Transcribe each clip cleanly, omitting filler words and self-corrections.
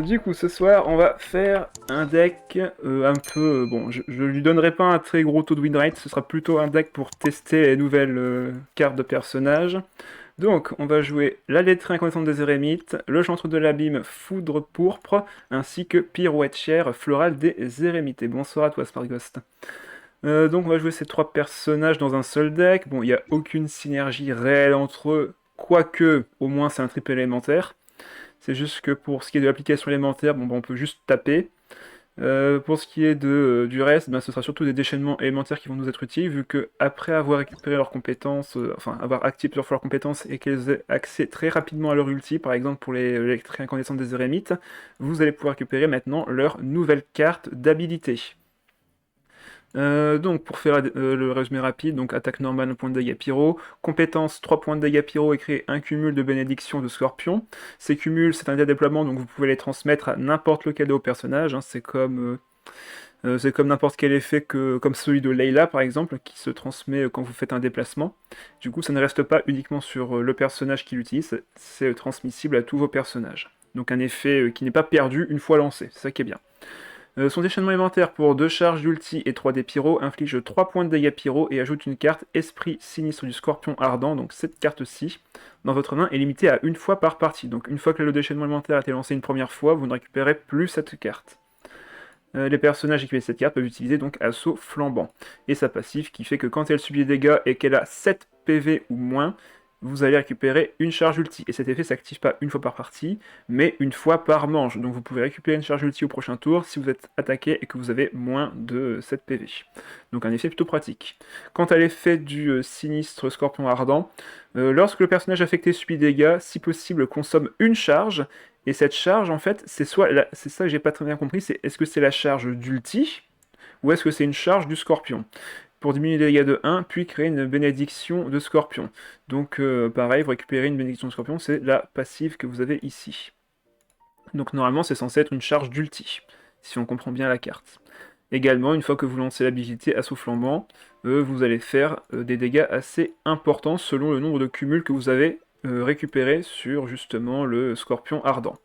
Du coup, ce soir, on va faire un deck un peu... bon, je lui donnerai pas un très gros taux de win rate, ce sera plutôt un deck pour tester les nouvelles cartes de personnages. Donc, on va jouer la lettrée incandescente des Érémites, le chantre de l'abîme Foudre pourpre, ainsi que Pirouette chère florale des Érémites. Et bonsoir à toi, Sparghost. Donc, on va jouer ces trois personnages dans un seul deck. Bon, il n'y a aucune synergie réelle entre eux, quoique, au moins, c'est un triple élémentaire. C'est juste que pour ce qui est de l'application élémentaire, bon, bah, on peut juste taper. Pour ce qui est du reste, ben, ce sera surtout des déchaînements élémentaires qui vont nous être utiles, vu que après avoir récupéré leurs compétences, enfin avoir activé plusieurs fois leurs compétences et qu'elles aient accès très rapidement à leur ulti, par exemple pour les électriques incandescentes des Érémites, vous allez pouvoir récupérer maintenant leur nouvelle carte d'habilité. Donc pour faire le résumé rapide, donc attaque normale 1 point de dégâts pyro, compétence 3 points de dégâts pyro et créer un cumul de bénédiction de scorpion. Ces cumuls c'est un dé de déploiement donc vous pouvez les transmettre à n'importe lequel de vos personnages, hein. C'est comme n'importe quel effet comme celui de Layla par exemple qui se transmet quand vous faites un déplacement. Du coup ça ne reste pas uniquement sur le personnage qui l'utilise, c'est transmissible à tous vos personnages. Donc un effet qui n'est pas perdu une fois lancé, c'est ça qui est bien. Son déchaînement élémentaire pour 2 charges d'ulti et 3 des pyro inflige 3 points de dégâts pyro et ajoute une carte Esprit Sinistre du Scorpion Ardent, donc cette carte-ci, dans votre main est limitée à une fois par partie. Donc une fois que le déchaînement élémentaire a été lancé une première fois, vous ne récupérez plus cette carte. Les personnages équipés de cette carte peuvent utiliser donc Assaut Flambant. Et sa passive qui fait que quand elle subit des dégâts et qu'elle a 7 PV ou moins, vous allez récupérer une charge ulti. Et cet effet s'active pas une fois par partie, mais une fois par manche. Donc vous pouvez récupérer une charge ulti au prochain tour si vous êtes attaqué et que vous avez moins de 7 PV. Donc un effet plutôt pratique. Quant à l'effet du sinistre Scorpion Ardent, lorsque le personnage affecté subit des dégâts, si possible consomme une charge, et cette charge en fait, c'est ça que j'ai pas très bien compris, c'est est-ce que c'est la charge d'ulti, ou est-ce que c'est une charge du Scorpion pour diminuer les dégâts de 1, puis créer une bénédiction de Scorpion. Donc pareil, vous récupérez une bénédiction de Scorpion, c'est la passive que vous avez ici. Donc normalement c'est censé être une charge d'ulti, si on comprend bien la carte. Également, une fois que vous lancez l'habilité Assaut Flambant, vous allez faire des dégâts assez importants selon le nombre de cumuls que vous avez récupéré sur justement le Scorpion Ardent.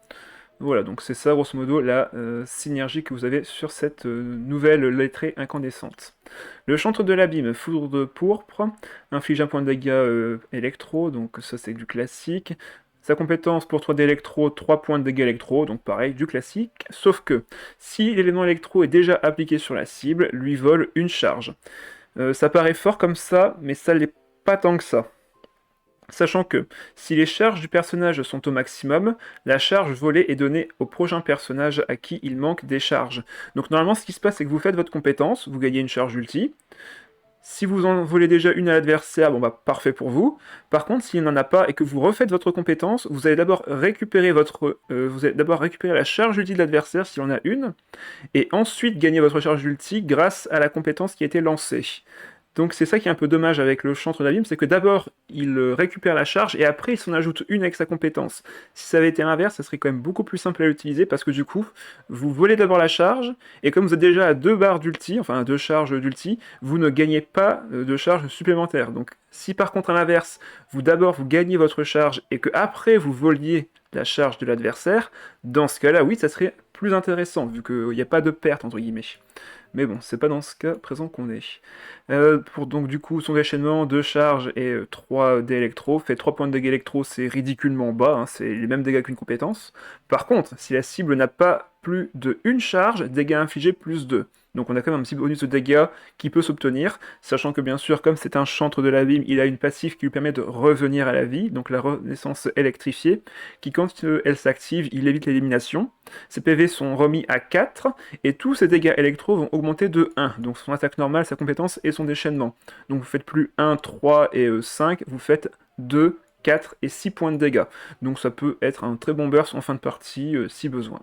Voilà, donc c'est ça grosso modo la synergie que vous avez sur cette nouvelle lettrée incandescente. Le chantre de l'abîme, Foudre de pourpre, inflige un point de dégâts électro, donc ça c'est du classique. Sa compétence pour 3 d'électro, 3 points de dégâts électro, donc pareil, du classique. Sauf que, si l'élément électro est déjà appliqué sur la cible, lui vole une charge. Ça paraît fort comme ça, mais ça l'est pas tant que ça. Sachant que, si les charges du personnage sont au maximum, la charge volée est donnée au prochain personnage à qui il manque des charges. Donc normalement ce qui se passe c'est que vous faites votre compétence, vous gagnez une charge ulti. Si vous en volez déjà une à l'adversaire, bon bah parfait pour vous. Par contre, s'il n'en a pas et que vous refaites votre compétence, vous allez d'abord récupérer la charge ulti de l'adversaire s'il en a une, et ensuite gagner votre charge ulti grâce à la compétence qui a été lancée. Donc c'est ça qui est un peu dommage avec le chantre d'abîme, c'est que d'abord il récupère la charge et après il s'en ajoute une avec sa compétence. Si ça avait été l'inverse, ça serait quand même beaucoup plus simple à l'utiliser parce que du coup, vous volez d'abord la charge et comme vous êtes déjà à 2 barres d'ulti, enfin à 2 charges d'ulti, vous ne gagnez pas de charge supplémentaire. Donc si par contre à l'inverse, vous gagnez votre charge et que après vous voliez la charge de l'adversaire, dans ce cas-là, oui, ça serait plus intéressant vu qu'il n'y a pas de perte entre guillemets. Mais bon, c'est pas dans ce cas présent qu'on est. Pour donc du coup son déchaînement, 2 charges et 3 d'électro, fait 3 points de dégâts électro, c'est ridiculement bas, hein, c'est les mêmes dégâts qu'une compétence. Par contre, si la cible n'a pas plus de 1 charge, dégâts infligés plus 2. Donc on a quand même un petit bonus de dégâts qui peut s'obtenir, sachant que bien sûr, comme c'est un chantre de l'abîme, il a une passive qui lui permet de revenir à la vie, donc la renaissance électrifiée, qui quand elle s'active, il évite l'élimination. Ses PV sont remis à 4, et tous ses dégâts électro vont augmenter de 1, donc son attaque normale, sa compétence et son déchaînement. Donc vous faites plus 1, 3 et 5, vous faites 2, 4 et 6 points de dégâts. Donc ça peut être un très bon burst en fin de partie si besoin.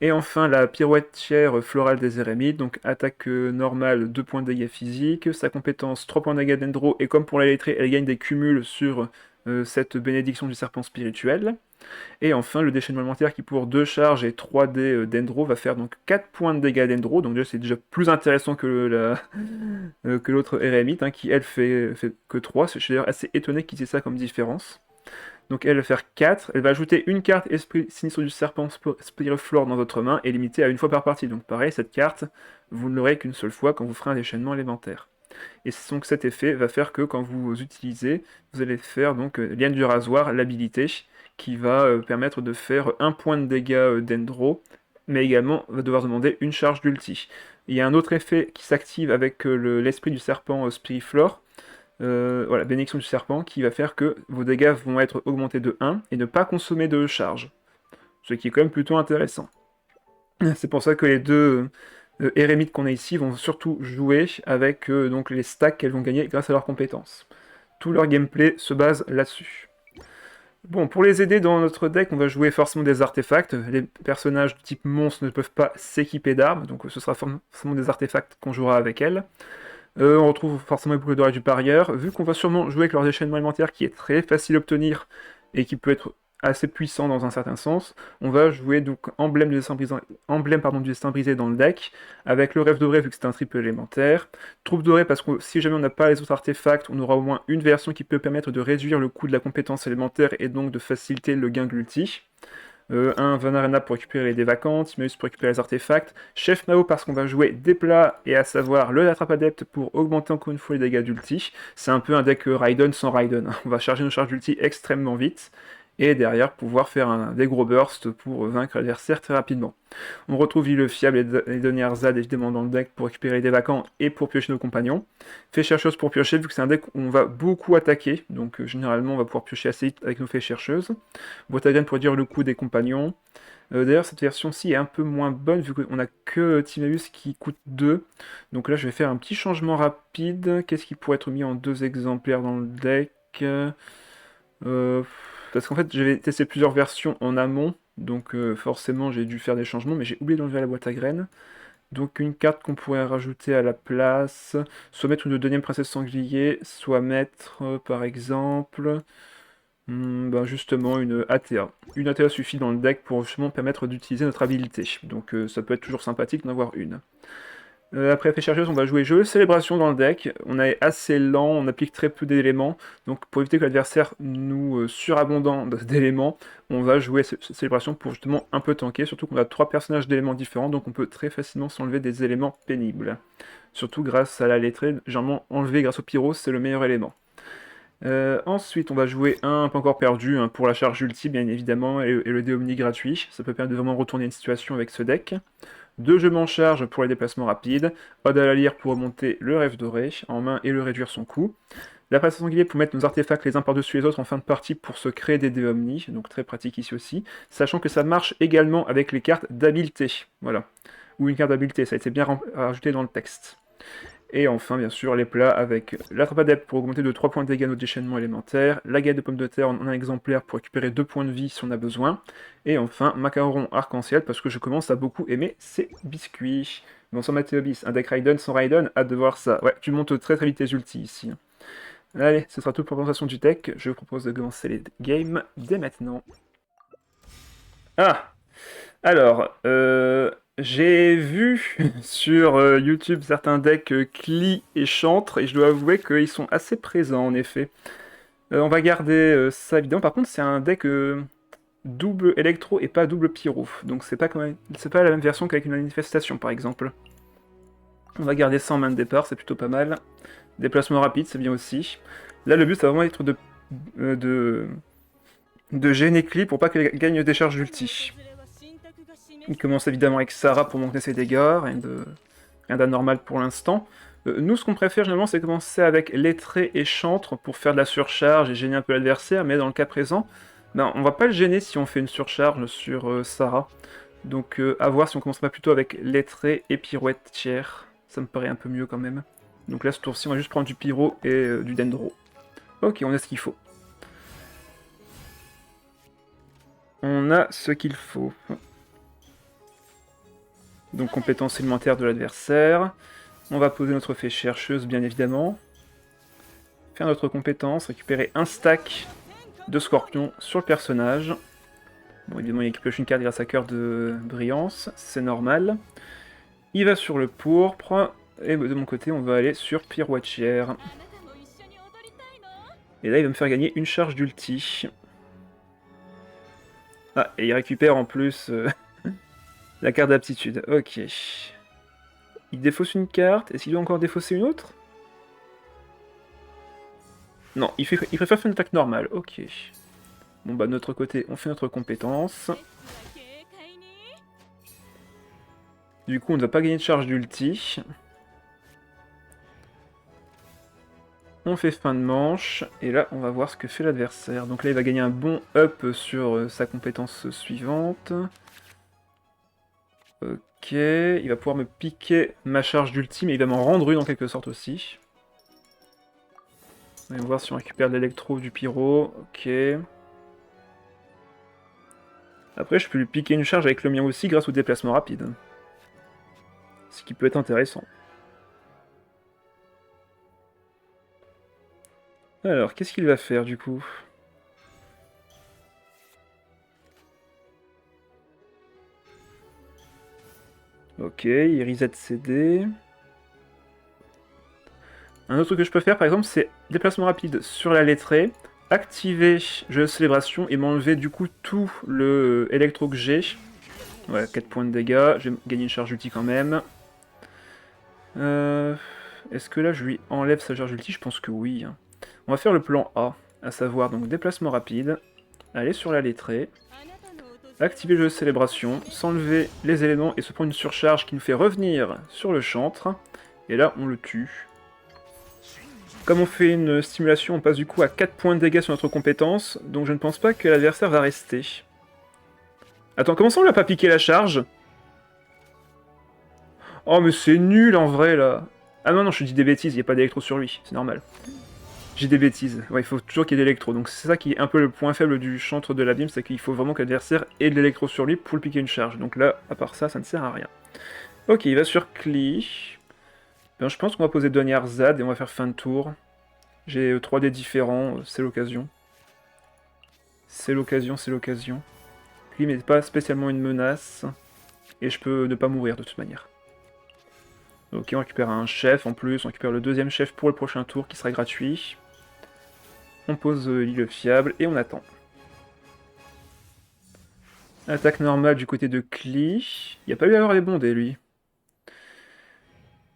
Et enfin la pirouettière florale des Érémites, donc attaque normale 2 points de dégâts physiques, sa compétence 3 points de dégâts d'Endro, et comme pour la lettrée, elle gagne des cumuls sur cette bénédiction du serpent spirituel. Et enfin, le déchaînement élémentaire qui pour 2 charges et 3 dés d'Endro va faire donc 4 points de dégâts d'Endro, donc déjà c'est déjà plus intéressant que l'autre Érémite, hein, qui elle fait que 3, je suis d'ailleurs assez étonné qu'ils aient ça comme différence. Donc elle va faire 4, elle va ajouter une carte Esprit Sinistre du Serpent Spiriflor dans votre main et limitée à une fois par partie. Donc pareil, cette carte, vous ne l'aurez qu'une seule fois quand vous ferez un déchaînement élémentaire. Et donc cet effet va faire que quand vous utilisez, vous allez faire donc Liane du Rasoir, l'habilité, qui va permettre de faire 1 point de dégâts d'Endro, mais également va devoir demander une charge d'ulti. Il y a un autre effet qui s'active avec l'esprit du serpent Spiriflor, voilà, bénédiction du serpent, qui va faire que vos dégâts vont être augmentés de 1 et ne pas consommer de charge. Ce qui est quand même plutôt intéressant. C'est pour ça que les deux érémites qu'on a ici vont surtout jouer avec donc les stacks qu'elles vont gagner grâce à leurs compétences. Tout leur gameplay se base là-dessus. Bon, pour les aider dans notre deck, on va jouer forcément des artefacts. Les personnages de type monstre ne peuvent pas s'équiper d'armes, donc ce sera forcément des artefacts qu'on jouera avec elles. On retrouve forcément les boucles d'oreilles du parieur. Vu qu'on va sûrement jouer avec leur déchaînement alimentaire qui est très facile à obtenir et qui peut être assez puissant dans un certain sens, on va jouer donc emblème du destin brisé dans le deck, avec le rêve doré vu que c'est un triple élémentaire, troupe dorée parce que si jamais on n'a pas les autres artefacts, on aura au moins une version qui peut permettre de réduire le coût de la compétence élémentaire et donc de faciliter le gain de l'ulti. Un Vanarena pour récupérer les dés vacantes, Timaeus pour récupérer les artefacts, Chef Mao parce qu'on va jouer des plats, et à savoir le Attrape Adepte pour augmenter encore une fois les dégâts d'ulti. C'est un peu un deck Raiden sans Raiden. On va charger nos charges d'ulti extrêmement vite, et derrière pouvoir faire des gros bursts pour vaincre l'adversaire très rapidement. On retrouve le fiable et dernières ZAD évidemment dans le deck pour récupérer des vacants et pour piocher nos compagnons. Fée chercheuse pour piocher vu que c'est un deck où on va beaucoup attaquer, donc généralement on va pouvoir piocher assez vite avec nos fées chercheuses. Boîte à graines pour réduire le coût des compagnons. D'ailleurs cette version-ci est un peu moins bonne vu qu'on a que Timaeus qui coûte 2. Donc là je vais faire un petit changement rapide. Qu'est-ce qui pourrait être mis en 2 exemplaires dans le deck parce qu'en fait, j'avais testé plusieurs versions en amont, donc forcément j'ai dû faire des changements, mais j'ai oublié d'enlever la boîte à graines. Donc une carte qu'on pourrait rajouter à la place, soit mettre une deuxième princesse sanglier, soit mettre par exemple, ben justement une ATA. Une ATA suffit dans le deck pour justement permettre d'utiliser notre habilité, donc ça peut être toujours sympathique d'en avoir une. Après la fée chercheuse, on va jouer jeu célébration dans le deck. On est assez lent, on applique très peu d'éléments. Donc pour éviter que l'adversaire nous surabondant d'éléments, on va jouer cette célébration pour justement un peu tanker. Surtout qu'on a 3 personnages d'éléments différents, donc on peut très facilement s'enlever des éléments pénibles. Surtout grâce à la lettrée, généralement enlever grâce au pyro, c'est le meilleur élément. Ensuite, on va jouer un pas encore perdu hein, pour la charge ulti, bien évidemment, et le dé omni gratuit. Ça peut permettre de vraiment retourner une situation avec ce deck. 2 je m'en charge pour les déplacements rapides, Ode à la lyre pour remonter le rêve doré en main et le réduire son coût, la princesse sanglier pour mettre nos artefacts les uns par-dessus les autres en fin de partie pour se créer des dés omni, donc très pratique ici aussi, sachant que ça marche également avec les cartes d'habileté, voilà, ou une carte d'habileté, ça a été bien rajouté dans le texte. Et enfin, bien sûr, les plats avec l'attrape adepte pour augmenter de 3 points de dégâts notre déchaînement élémentaire, la galette de pommes de terre en un exemplaire pour récupérer 2 points de vie si on a besoin, et enfin, macaron arc-en-ciel parce que je commence à beaucoup aimer ces biscuits. Bonsoir Mathéobis, un deck Raiden sans Raiden, hâte de voir ça. Ouais, tu montes très très vite tes ultis ici. Allez, ce sera tout pour la présentation du deck, je vous propose de commencer les games dès maintenant. Ah! Alors, j'ai vu sur YouTube certains decks Klee et Chantre, et je dois avouer qu'ils sont assez présents en effet. On va garder ça évidemment, par contre c'est un deck double électro et pas double pyro, donc c'est pas la même version qu'avec une manifestation par exemple. On va garder ça en main de départ, c'est plutôt pas mal. Déplacement rapide, c'est bien aussi. Là le but ça va vraiment être de gêner Klee pour pas qu'elle gagne des charges d'ulti. Il commence évidemment avec Sarah pour monter ses dégâts, rien d'anormal pour l'instant. Nous, ce qu'on préfère généralement, c'est commencer avec Lettré et Chantre pour faire de la surcharge et gêner un peu l'adversaire, mais dans le cas présent, ben, on va pas le gêner si on fait une surcharge sur Sarah. Donc à voir si on commence pas plutôt avec Lettré et Pirouette tiers. Ça me paraît un peu mieux quand même. Donc là, ce tour-ci, on va juste prendre du Pyro et du Dendro. Ok, on a ce qu'il faut. On a ce qu'il faut. Donc compétence élémentaire de l'adversaire. On va poser notre fée chercheuse bien évidemment. Faire notre compétence, récupérer un stack de scorpion sur le personnage. Bon évidemment il pioche une carte grâce à cœur de brillance, c'est normal. Il va sur le pourpre, et de mon côté on va aller sur pirouettière. Et là il va me faire gagner une charge d'ulti. Ah, et il récupère en plus la carte d'aptitude. Ok. Il défausse une carte. Est-ce qu'il doit encore défausser une autre? Non, il préfère faire une attaque normale. Ok. Bon bah de notre côté, on fait notre compétence. Du coup, on ne va pas gagner de charge d'ulti. On fait fin de manche, et là, on va voir ce que fait l'adversaire. Donc là, il va gagner un bon up sur sa compétence suivante. Ok, il va pouvoir me piquer ma charge d'ulti, mais il va m'en rendre une en quelque sorte aussi. On va voir si on récupère de l'électro du pyro. Ok. Après, je peux lui piquer une charge avec le mien aussi grâce au déplacement rapide. Ce qui peut être intéressant. Alors, qu'est-ce qu'il va faire du coup? Ok, il reset ses dés. Un autre truc que je peux faire par exemple, c'est déplacement rapide sur la lettrée, activer jeu de célébration et m'enlever du coup tout le électro que j'ai. Ouais, 4 points de dégâts, j'ai gagné une charge ulti quand même. Est-ce que là je lui enlève sa charge ulti? Je pense que oui. On va faire le plan A, à savoir donc déplacement rapide, aller sur la lettrée, activer le jeu de célébration, s'enlever les éléments et se prendre une surcharge qui nous fait revenir sur le chantre. Et là on le tue. Comme on fait une stimulation, on passe du coup à 4 points de dégâts sur notre compétence, donc je ne pense pas que l'adversaire va rester. Attends, comment ça on l'a pas piqué la charge? Oh mais c'est nul en vrai là. Ah non, non, je dis des bêtises, il n'y a pas d'électro sur lui, c'est normal. J'ai des bêtises. Ouais, il faut toujours qu'il y ait d'électro, donc c'est ça qui est un peu le point faible du chantre de l'abîme, c'est qu'il faut vraiment que l'adversaire ait de l'électro sur lui pour le piquer une charge. Donc là, à part ça, ça ne sert à rien. Ok, il va sur Klee. Ben, je pense qu'on va poser Donyar Zad et on va faire fin de tour. J'ai 3 dés différents, c'est l'occasion. C'est l'occasion, c'est l'occasion. Lui n'est pas spécialement une menace. Et je peux ne pas mourir de toute manière. Ok, on récupère un chef en plus. On récupère le deuxième chef pour le prochain tour qui sera gratuit. On pose l'île fiable et on attend. Attaque normale du côté de Klee. Il n'y a pas eu à avoir les bondés lui.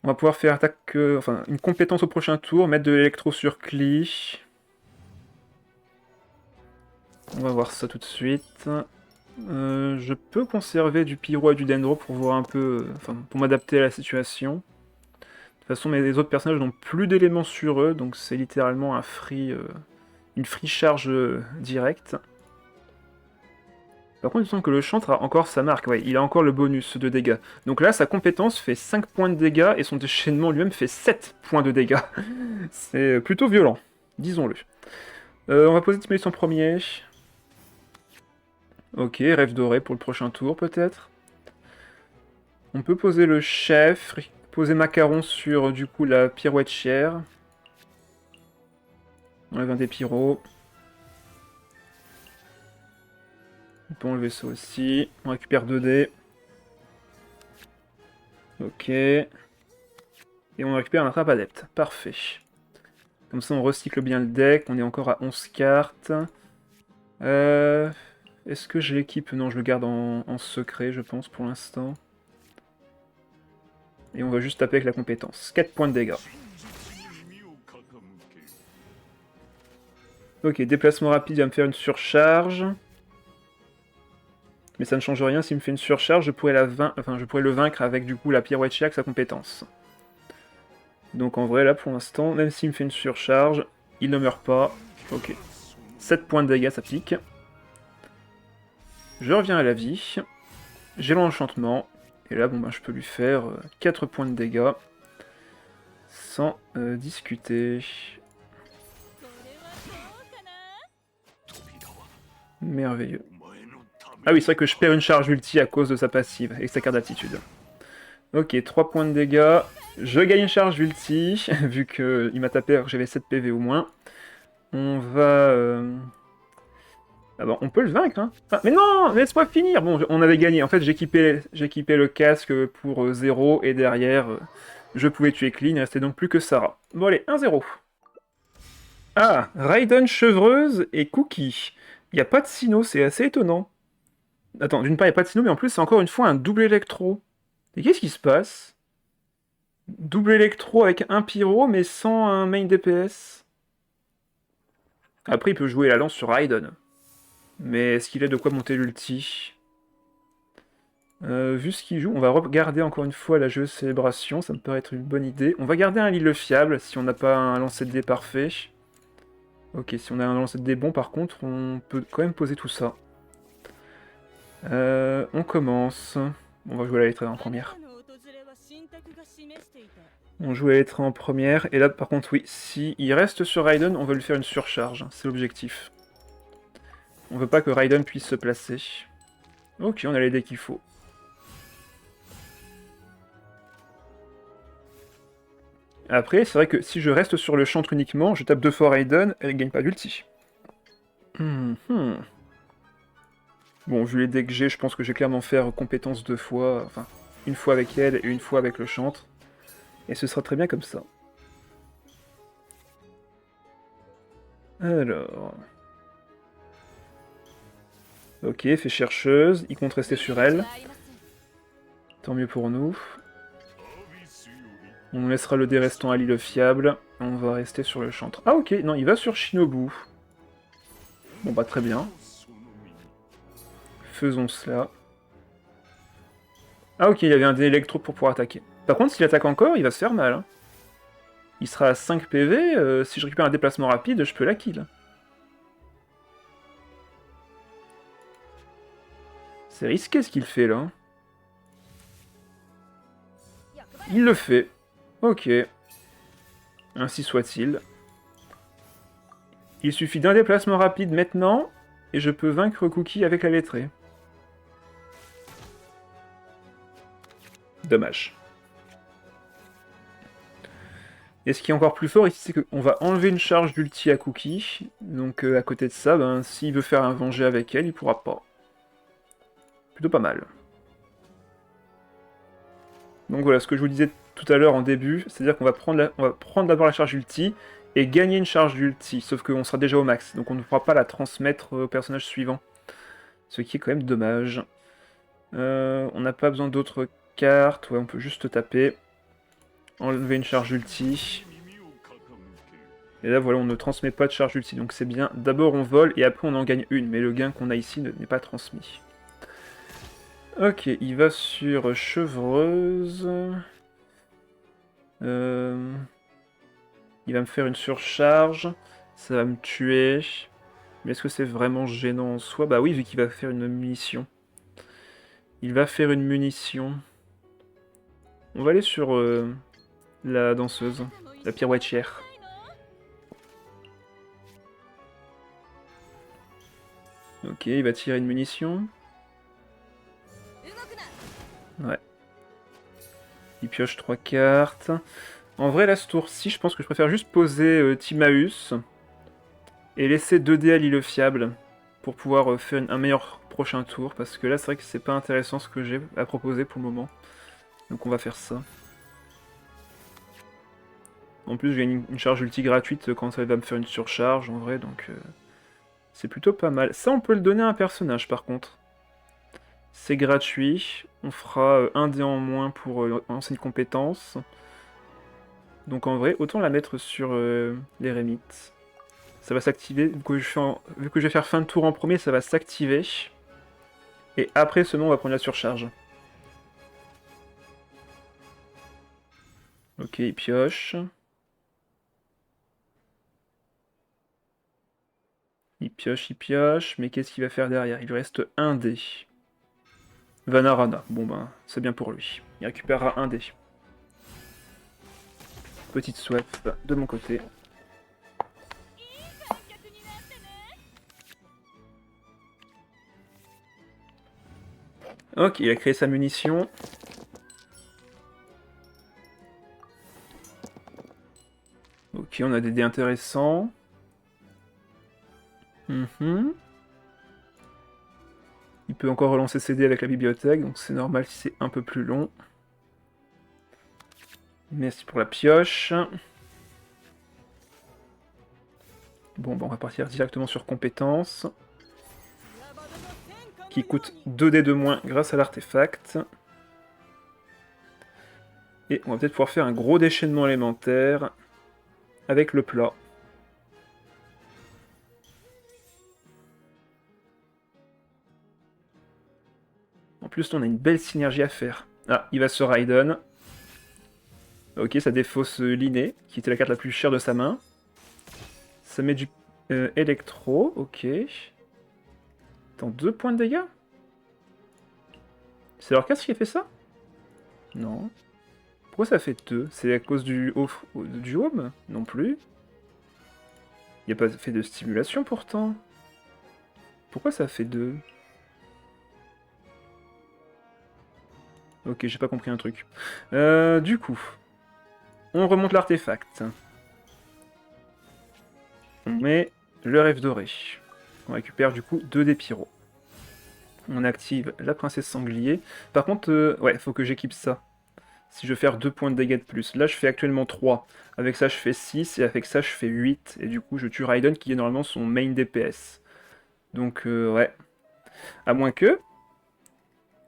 On va pouvoir faire attaque, enfin une compétence au prochain tour. Mettre de l'électro sur Klee. On va voir ça tout de suite. Je peux conserver du pyro et du dendro pour voir un peu, enfin pour m'adapter à la situation. De toute façon, les autres personnages n'ont plus d'éléments sur eux, donc c'est littéralement un une free charge directe. Par contre, il semble que le chantre a encore sa marque, ouais, il a encore le bonus de dégâts. Donc là, sa compétence fait 5 points de dégâts et son déchaînement lui-même fait 7 points de dégâts. C'est plutôt violent, disons-le. On va poser Timéus en premier. Ok, rêve doré pour le prochain tour peut-être. On peut poser le chef, poser Macaron sur du coup la pirouette chère. On enlève un des pyros. On peut enlever ça aussi. On récupère 2 dés. Ok. Et on récupère un attrape adepte. Parfait. Comme ça on recycle bien le deck. On est encore à 11 cartes. Est-ce que je l'équipe? Non, je le garde en secret, je pense, pour l'instant. Et on va juste taper avec la compétence. 4 points de dégâts. Ok, déplacement rapide, il va me faire une surcharge. Mais ça ne change rien, s'il me fait une surcharge, je pourrais, je pourrais le vaincre avec du coup la pirouette avec sa compétence. Donc en vrai, là pour l'instant, même s'il me fait une surcharge, il ne meurt pas. Ok. 7 points de dégâts, ça pique. Je reviens à la vie. J'ai l'enchantement. Et là, bon, ben, je peux lui faire 4 points de dégâts. Sans discuter. Merveilleux. Ah oui, c'est vrai que je perds une charge ulti à cause de sa passive et sa carte d'aptitude. Ok, 3 points de dégâts. Je gagne une charge ulti, vu qu'il m'a tapé alors que j'avais 7 PV au moins. On va... Ah bon, on peut le vaincre, hein. Ah, mais non, laisse-moi finir. Bon, on avait gagné. En fait, j'équipais le casque pour 0, et derrière, je pouvais tuer Clean. Il ne restait donc plus que Sarah. Bon allez, 1-0. Ah, Raiden Chevreuse et Cookie. Il n'y a pas de Sino, c'est assez étonnant. Attends, d'une part, il n'y a pas de Sinnoh, mais en plus, c'est encore une fois un double électro. Et qu'est-ce qui se passe? Double électro avec un pyro, mais sans un main DPS. Après, il peut jouer la lance sur Raiden. Mais est-ce qu'il a de quoi monter l'ulti? Vu ce qu'il joue, on va regarder encore une fois la joueuse célébration, ça me paraît être une bonne idée. On va garder un Lille fiable si on n'a pas un lancer de dés parfait. Ok, si on a un lancer de dés bon par contre, on peut quand même poser tout ça. On commence. On va jouer la lettre en première. On joue la lettre en première, et là par contre oui, si il reste sur Raiden, on veut lui faire une surcharge, c'est l'objectif. On veut pas que Raiden puisse se placer. Ok, on a les dés qu'il faut. Après, c'est vrai que si je reste sur le chantre uniquement, je tape 2 fois Raiden, elle gagne pas d'ulti. Bon, vu les dés que j'ai, je pense que je vais clairement faire compétence 2 fois, enfin, une fois avec elle et une fois avec le chantre. Et ce sera très bien comme ça. Alors... Ok, fait chercheuse, il compte rester sur elle. Tant mieux pour nous. On laissera le dé restant à l'île fiable. On va rester sur le chantre. Ah ok, non, il va sur Shinobu. Bon bah très bien. Faisons cela. Ah ok, il avait un dé électro pour pouvoir attaquer. Par contre, s'il attaque encore, il va se faire mal. Hein. Il sera à 5 PV, si je récupère un déplacement rapide, je peux la kill. C'est risqué ce qu'il fait là. Il le fait. Ok. Ainsi soit-il. Il suffit d'un déplacement rapide maintenant, et je peux vaincre Cookie avec la lettrée. Dommage. Et ce qui est encore plus fort ici, c'est qu'on va enlever une charge d'ulti à Cookie. Donc à côté de ça, ben, s'il veut faire un venger avec elle, il pourra pas. Plutôt pas mal. Donc voilà, ce que je vous disais tout à l'heure en début, c'est-à-dire qu'on va prendre d'abord la charge ulti, et gagner une charge d'ulti, sauf qu'on sera déjà au max, donc on ne pourra pas la transmettre au personnage suivant. Ce qui est quand même dommage. On n'a pas besoin d'autres cartes, ouais, on peut juste taper. Enlever une charge ulti. Et là voilà, on ne transmet pas de charge ulti, donc c'est bien. D'abord on vole, et après on en gagne une, mais le gain qu'on a ici n'est pas transmis. Ok, il va sur Chevreuse. Il va me faire une surcharge. Ça va me tuer. Mais est-ce que c'est vraiment gênant en soi? Bah oui, vu qu'il va faire une munition. Il va faire une munition. On va aller sur la danseuse, la pirouettière. Ok, il va tirer une munition. Ouais. Il pioche 3 cartes. En vrai, là, ce tour-ci, je pense que je préfère juste poser Timaeus et laisser 2 dés à l'île fiable pour pouvoir faire un meilleur prochain tour, parce que là, c'est vrai que c'est pas intéressant ce que j'ai à proposer pour le moment. Donc on va faire ça. En plus, j'ai une charge ulti gratuite quand elle va me faire une surcharge, en vrai, donc c'est plutôt pas mal. Ça, on peut le donner à un personnage, par contre. C'est gratuit. On fera un dé en moins pour lancer une compétence. Donc en vrai, autant la mettre sur l'Eremite. Ça va s'activer. Vu que je vais faire fin de tour en premier, ça va s'activer. Et après seulement, on va prendre la surcharge. Ok, il pioche. Il pioche, mais qu'est-ce qu'il va faire derrière? Il lui reste un dé. Vanarana, bon ben, c'est bien pour lui. Il récupérera un dé. Petite swap de mon côté. Ok, il a créé sa munition. Ok, on a des dés intéressants. Il peut encore relancer ses dés avec la bibliothèque, donc c'est normal si c'est un peu plus long. Merci pour la pioche. Bon, bah on va partir directement sur compétences. qui coûte 2 dés de moins grâce à l'artefact. Et on va peut-être pouvoir faire un gros déchaînement élémentaire avec le plat. En plus, on a une belle synergie à faire. Ah, il va se Raiden. Ok, ça défausse Linné, qui était la carte la plus chère de sa main. Ça met du électro, ok. Attends, 2 points de dégâts? C'est leur casse qui a fait ça? Non. Pourquoi ça fait 2? C'est à cause du home? Non plus. Il n'y a pas fait de stimulation pourtant. Pourquoi ça fait 2? Ok, j'ai pas compris un truc. Du coup, on remonte l'artefact. On met le rêve doré. On récupère du coup 2 des pyros. On active la princesse sanglier. Par contre, ouais, faut que j'équipe ça. Si je veux faire 2 points de dégâts de plus. Là, je fais actuellement 3. Avec ça, je fais 6. Et avec ça, je fais 8. Et du coup, je tue Raiden, qui est normalement son main DPS. Donc, ouais. À moins que...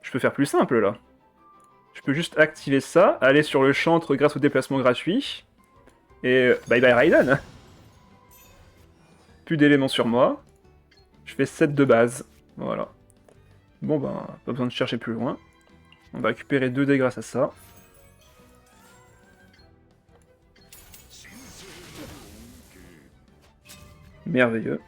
Je peux faire plus simple, là. Je peux juste activer ça, aller sur le chantre grâce au déplacement gratuit. Et bye bye Raiden. Plus d'éléments sur moi. Je fais 7 de base. Voilà. Bon, ben, pas besoin de chercher plus loin. On va récupérer 2 dés grâce à ça. Merveilleux.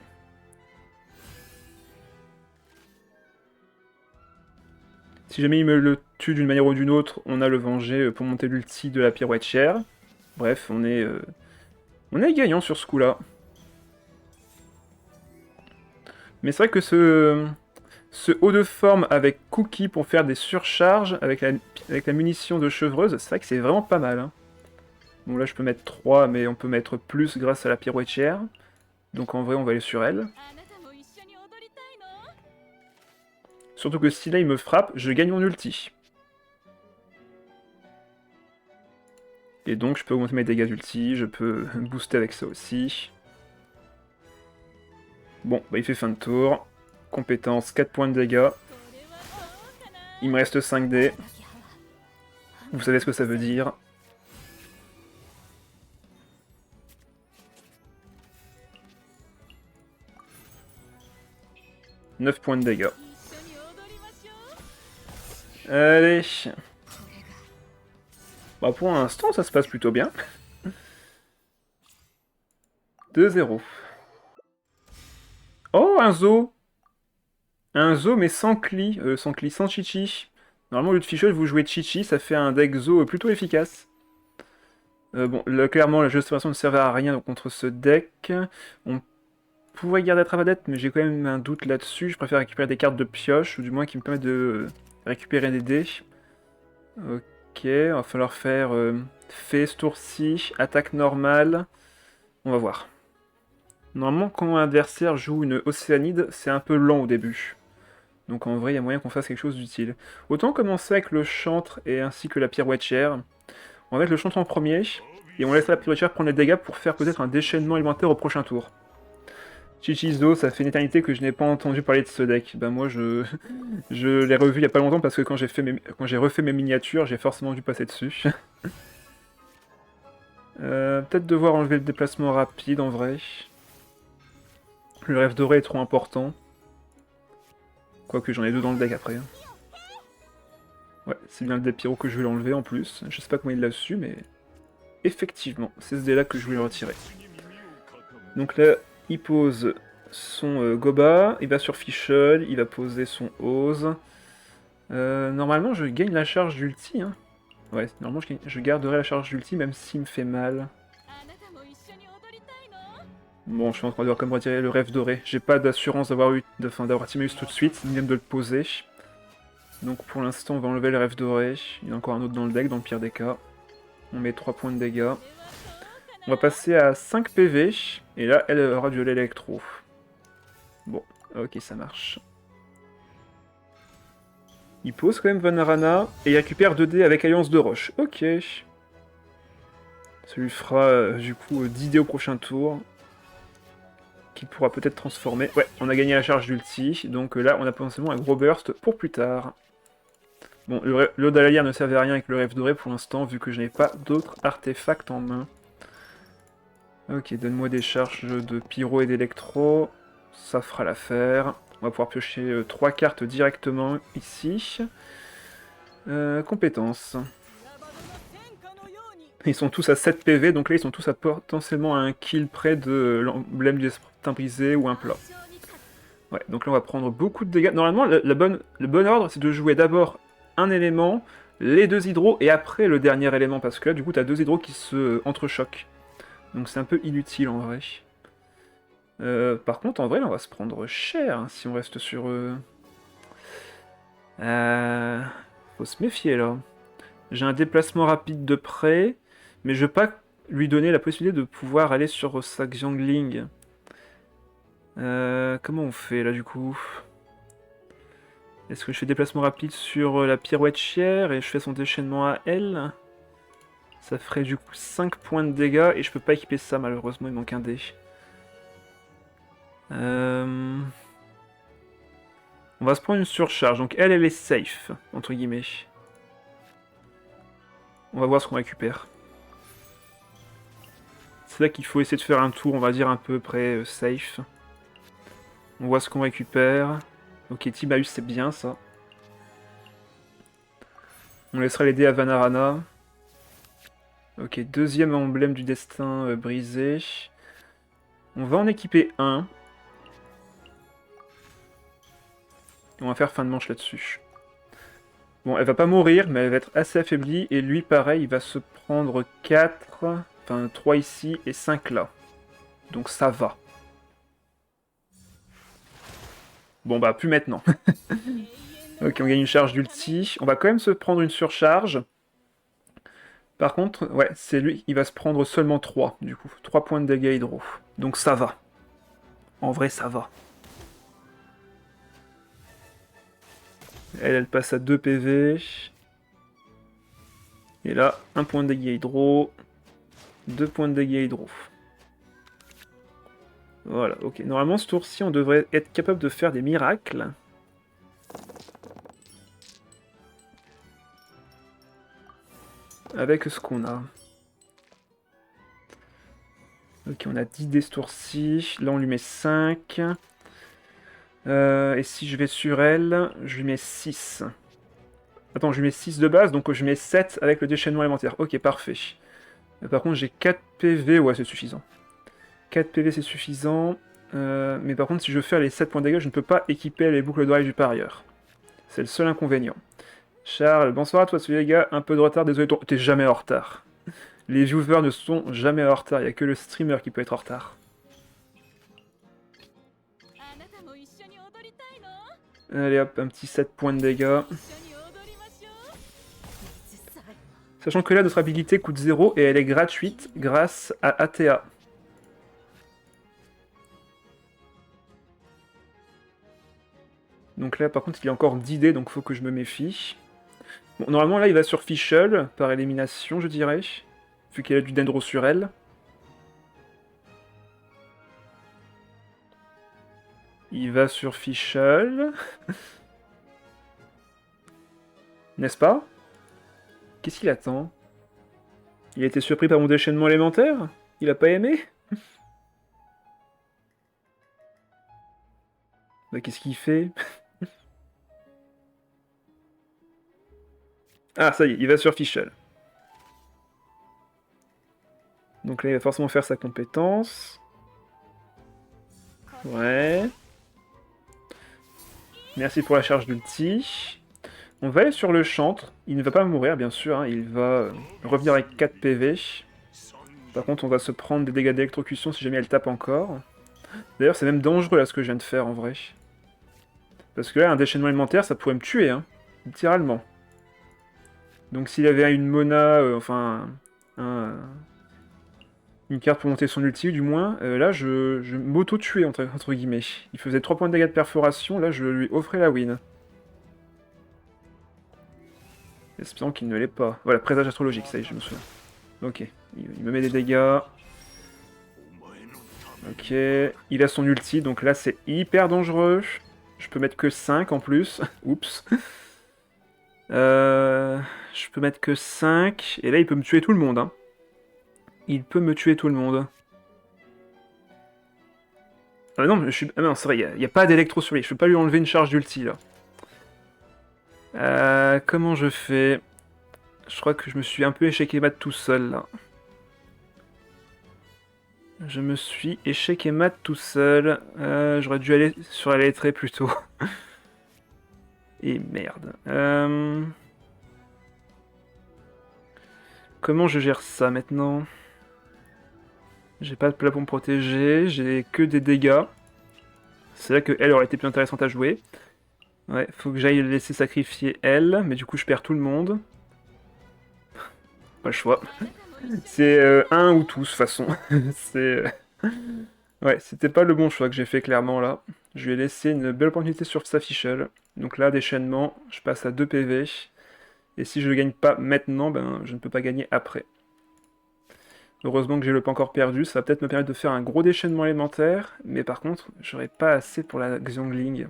Si jamais il me le tue d'une manière ou d'une autre, on a le venger pour monter l'ulti de la pirouette chère. Bref, on est gagnant sur ce coup-là. Mais c'est vrai que ce haut de forme avec Cookie pour faire des surcharges avec la munition de chevreuse, c'est vrai que c'est vraiment pas mal. Hein. Bon là je peux mettre 3, mais on peut mettre plus grâce à la pirouettière. Donc en vrai on va aller sur elle. Surtout que si là il me frappe, je gagne mon ulti. Et donc je peux augmenter mes dégâts d'ulti, je peux booster avec ça aussi. Bon, bah il fait fin de tour. Compétence, 4 points de dégâts. Il me reste 5 dés. Vous savez ce que ça veut dire. « 9 points de dégâts. Allez. Bah pour l'instant, ça se passe plutôt bien. 2-0. Oh, un zoo. Un zoo, mais sans Klee. Sans Chichi. Normalement, au lieu de Fischl, vous jouez Chichi, ça fait un deck zoo plutôt efficace. Bon, là, clairement, la jeu de façon ne servait à rien contre ce deck. On pourrait garder Travadette, mais j'ai quand même un doute là-dessus. Je préfère récupérer des cartes de pioche, ou du moins qui me permettent de récupérer des dés. Ok, va falloir faire Fée ce tour-ci, attaque normale. On va voir. Normalement, quand un adversaire joue une Océanide, c'est un peu lent au début. Donc en vrai, il y a moyen qu'on fasse quelque chose d'utile. Autant commencer avec le chantre et ainsi que la pirouettière. On va mettre le chantre en premier, et on laisse la pirouettière prendre les dégâts pour faire peut-être un déchaînement élémentaire au prochain tour. Chichizo, ça fait une éternité que je n'ai pas entendu parler de ce deck. Ben moi, je l'ai revu il y a pas longtemps parce que quand j'ai refait mes miniatures, j'ai forcément dû passer dessus. Peut-être devoir enlever le déplacement rapide en vrai. Le rêve doré est trop important. Quoique j'en ai 2 dans le deck après. Ouais, c'est bien le dé pyro que je vais l'enlever en plus. Je sais pas comment il l'a su, mais... Effectivement, c'est ce dé là que je voulais retirer. Donc là, il pose son Goba, il va sur Fischl, il va poser son Ose. Normalement, je gagne la charge d'ulti. Hein. Ouais, normalement, je garderai la charge d'ulti, même s'il me fait mal. Bon, je suis en train de voir comment retirer le rêve doré. J'ai pas d'assurance d'avoir Timaeus tout de suite, ni même de le poser. Donc pour l'instant, on va enlever le rêve doré. Il y en a encore un autre dans le deck, dans le pire des cas. On met 3 points de dégâts. On va passer à 5 PV, et là, elle aura du l'électro. Bon, ok, ça marche. Il pose quand même Vanarana, et il récupère 2 dés avec Alliance de Roche. Ok. Ça lui fera, du coup, 10 dés au prochain tour. Ok, qu'il pourra peut-être transformer. Ouais, on a gagné la charge d'ulti, donc là on a potentiellement un gros burst pour plus tard. Bon, le Dahlia ne servait à rien avec le rêve doré pour l'instant, vu que je n'ai pas d'autres artefacts en main. Ok, donne-moi des charges de pyro et d'électro, ça fera l'affaire. On va pouvoir piocher 3 cartes directement ici. Compétences. Ils sont tous à 7 PV, donc là ils sont tous à potentiellement à un kill près de l'emblème du destin brisé ou un plat. Ouais, donc là on va prendre beaucoup de dégâts. Normalement, le bon ordre, c'est de jouer d'abord un élément, les 2 hydros, et après le dernier élément, parce que là, du coup, t'as 2 hydros qui se entrechoquent. Donc c'est un peu inutile, en vrai. Par contre, en vrai, là, on va se prendre cher, hein, si on reste sur... Faut se méfier, là. J'ai un déplacement rapide de près, mais je veux pas lui donner la possibilité de pouvoir aller sur sa Xiangling. Comment on fait, là, du coup? Est-ce que je fais déplacement rapide sur la pirouette chère et je fais son déchaînement à elle? Ça ferait du coup 5 points de dégâts et je peux pas équiper ça malheureusement, il manque un dé. On va se prendre une surcharge, donc elle est safe, entre guillemets. On va voir ce qu'on récupère. C'est là qu'il faut essayer de faire un tour, on va dire à peu près safe. On voit ce qu'on récupère. Ok, Tibaeus c'est bien ça. On laissera les dés à Vanarana. Ok, deuxième emblème du destin brisé. On va en équiper un. On va faire fin de manche là-dessus. Bon, elle va pas mourir, mais elle va être assez affaiblie. Et lui, pareil, il va se prendre 4, enfin 3 ici et 5 là. Donc ça va. Bon bah, plus maintenant. Ok, on gagne une charge d'ulti. On va quand même se prendre une surcharge. Par contre, ouais, c'est lui, il va se prendre seulement 3, du coup. 3 points de dégâts hydro. Donc ça va. En vrai, ça va. Elle passe à 2 PV. Et là, 1 point de dégâts hydro. 2 points de dégâts hydro. Voilà, ok. Normalement, ce tour-ci, on devrait être capable de faire des miracles. Avec ce qu'on a. Ok, on a 10 dés ce tour-ci. Là, on lui met 5. Et si je vais sur elle, je lui mets 6. Attends, je lui mets 6 de base, donc je mets 7 avec le déchaînement élémentaire. Ok, parfait. Par contre, j'ai 4 PV. Ouais, c'est suffisant. 4 PV, c'est suffisant. Mais par contre, si je veux faire les 7 points de dégâts, je ne peux pas équiper les boucles d'oreilles du parieur. C'est le seul inconvénient. Charles, bonsoir à toi, salut les gars. Un peu de retard, désolé, t'es jamais en retard. Les viewers ne sont jamais en retard, il n'y a que le streamer qui peut être en retard. Allez hop, un petit 7 points de dégâts. Sachant que là, notre habilité coûte 0 et elle est gratuite grâce à ATA. Donc là, par contre, il y a encore 10 dés, donc faut que je me méfie. Bon, normalement, là, il va sur Fischl, par élimination, je dirais. Vu qu'il a du dendro sur elle. Il va sur Fischl. N'est-ce pas? Qu'est-ce qu'il attend? Il a été surpris par mon déchaînement élémentaire? Il a pas aimé? Bah, qu'est-ce qu'il fait? Ah, ça y est, il va sur Fischl. Donc là, il va forcément faire sa compétence. Ouais. Merci pour la charge d'ulti. On va aller sur le chantre. Il ne va pas mourir, bien sûr. Hein. Il va revenir avec 4 PV. Par contre, on va se prendre des dégâts d'électrocution si jamais elle tape encore. D'ailleurs, c'est même dangereux, là, ce que je viens de faire, en vrai. Parce que là, un déchaînement élémentaire, ça pourrait me tuer, hein. Littéralement. Donc s'il avait une Mona, une carte pour monter son ulti, du moins, là, je m'auto-tuais, entre guillemets. Il faisait 3 points de dégâts de perforation, là, je lui offrais la win. Espérons qu'il ne l'est pas. Voilà, présage astrologique, ça y est, je me souviens. Ok, il me met des dégâts. Ok, il a son ulti, donc là c'est hyper dangereux. Je peux mettre que 5 en plus. Oups. Je peux mettre que 5. Et là il peut me tuer tout le monde. Hein. Il peut me tuer tout le monde. Ah non, ah non c'est vrai, il n'y a pas d'électro sur lui. Je peux pas lui enlever une charge d'ulti là. Comment je fais? Je crois que je me suis un peu échec et mat tout seul là. Je me suis échec et mat tout seul. J'aurais dû aller sur la lettrée plutôt. Et merde. Comment je gère ça maintenant? J'ai pas de plat pour me protéger, j'ai que des dégâts. C'est là que elle aurait été plus intéressante à jouer. Ouais, faut que j'aille laisser sacrifier elle, mais du coup je perds tout le monde. Pas le choix. C'est un ou tous, de toute façon. C'est... Ouais, c'était pas le bon choix que j'ai fait clairement là. Je lui ai laissé une belle opportunité sur sa fichelle. Donc là, déchaînement, je passe à 2 PV. Et si je ne gagne pas maintenant, ben je ne peux pas gagner après. Heureusement que j'ai le pas encore perdu, ça va peut-être me permettre de faire un gros déchaînement élémentaire, mais par contre, j'aurai pas assez pour la Xiangling.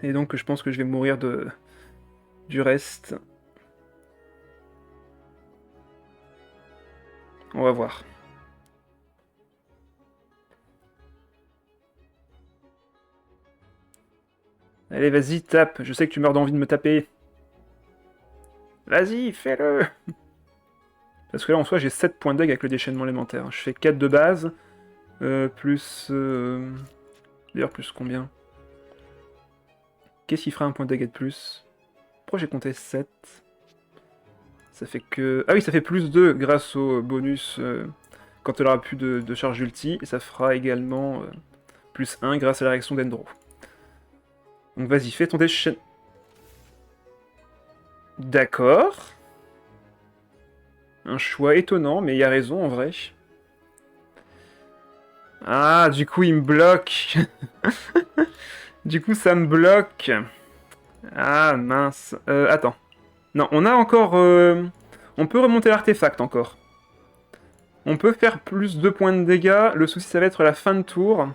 Et donc je pense que je vais mourir du reste. On va voir. Allez, vas-y, tape. Je sais que tu meurs d'envie de me taper. Vas-y, fais-le. Parce que là, en soi, j'ai 7 points d'egg avec le déchaînement élémentaire. Je fais 4 de base, plus... D'ailleurs, plus combien? Qu'est-ce qui fera un point d'egg de plus? Pourquoi j'ai compté 7? Ça fait que... Ah oui, ça fait plus 2 grâce au bonus quand elle aura plus de charge ulti. Et ça fera également plus 1 grâce à la réaction d'Endro. Donc vas-y, fais ton déchaînement. D'accord. Un choix étonnant, mais il y a raison en vrai. Ah, du coup, il me bloque. Du coup, ça me bloque. Ah, mince. Attends. Non, on a encore... On peut remonter l'artefact encore. On peut faire plus 2 points de dégâts. Le souci, ça va être la fin de tour.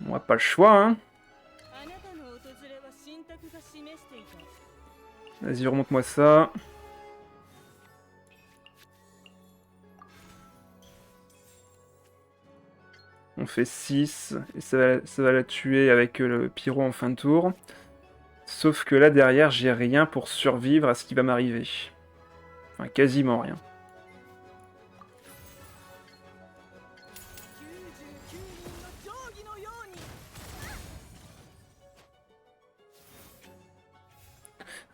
On n'a pas le choix, hein. Vas-y, remonte-moi ça. On fait 6, et ça va la tuer avec le pyro en fin de tour. Sauf que là, derrière, j'ai rien pour survivre à ce qui va m'arriver. Enfin, quasiment rien.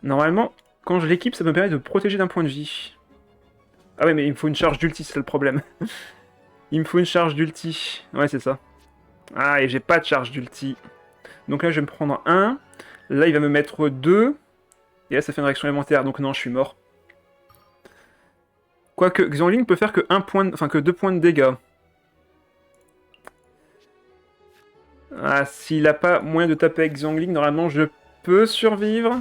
Normalement, quand je l'équipe, ça me permet de me protéger d'un point de vie. Ah ouais, mais il me faut une charge d'ulti, c'est le problème. Il me faut une charge d'ulti. Ouais, c'est ça. Ah, et j'ai pas de charge d'ulti. Donc là, je vais me prendre un. Là, il va me mettre 2. Et là, ça fait une réaction élémentaire, donc non, je suis mort. Quoique, Xiangling peut faire que 2 points de dégâts. Ah, s'il a pas moyen de taper avec Xiangling, normalement, je peux survivre.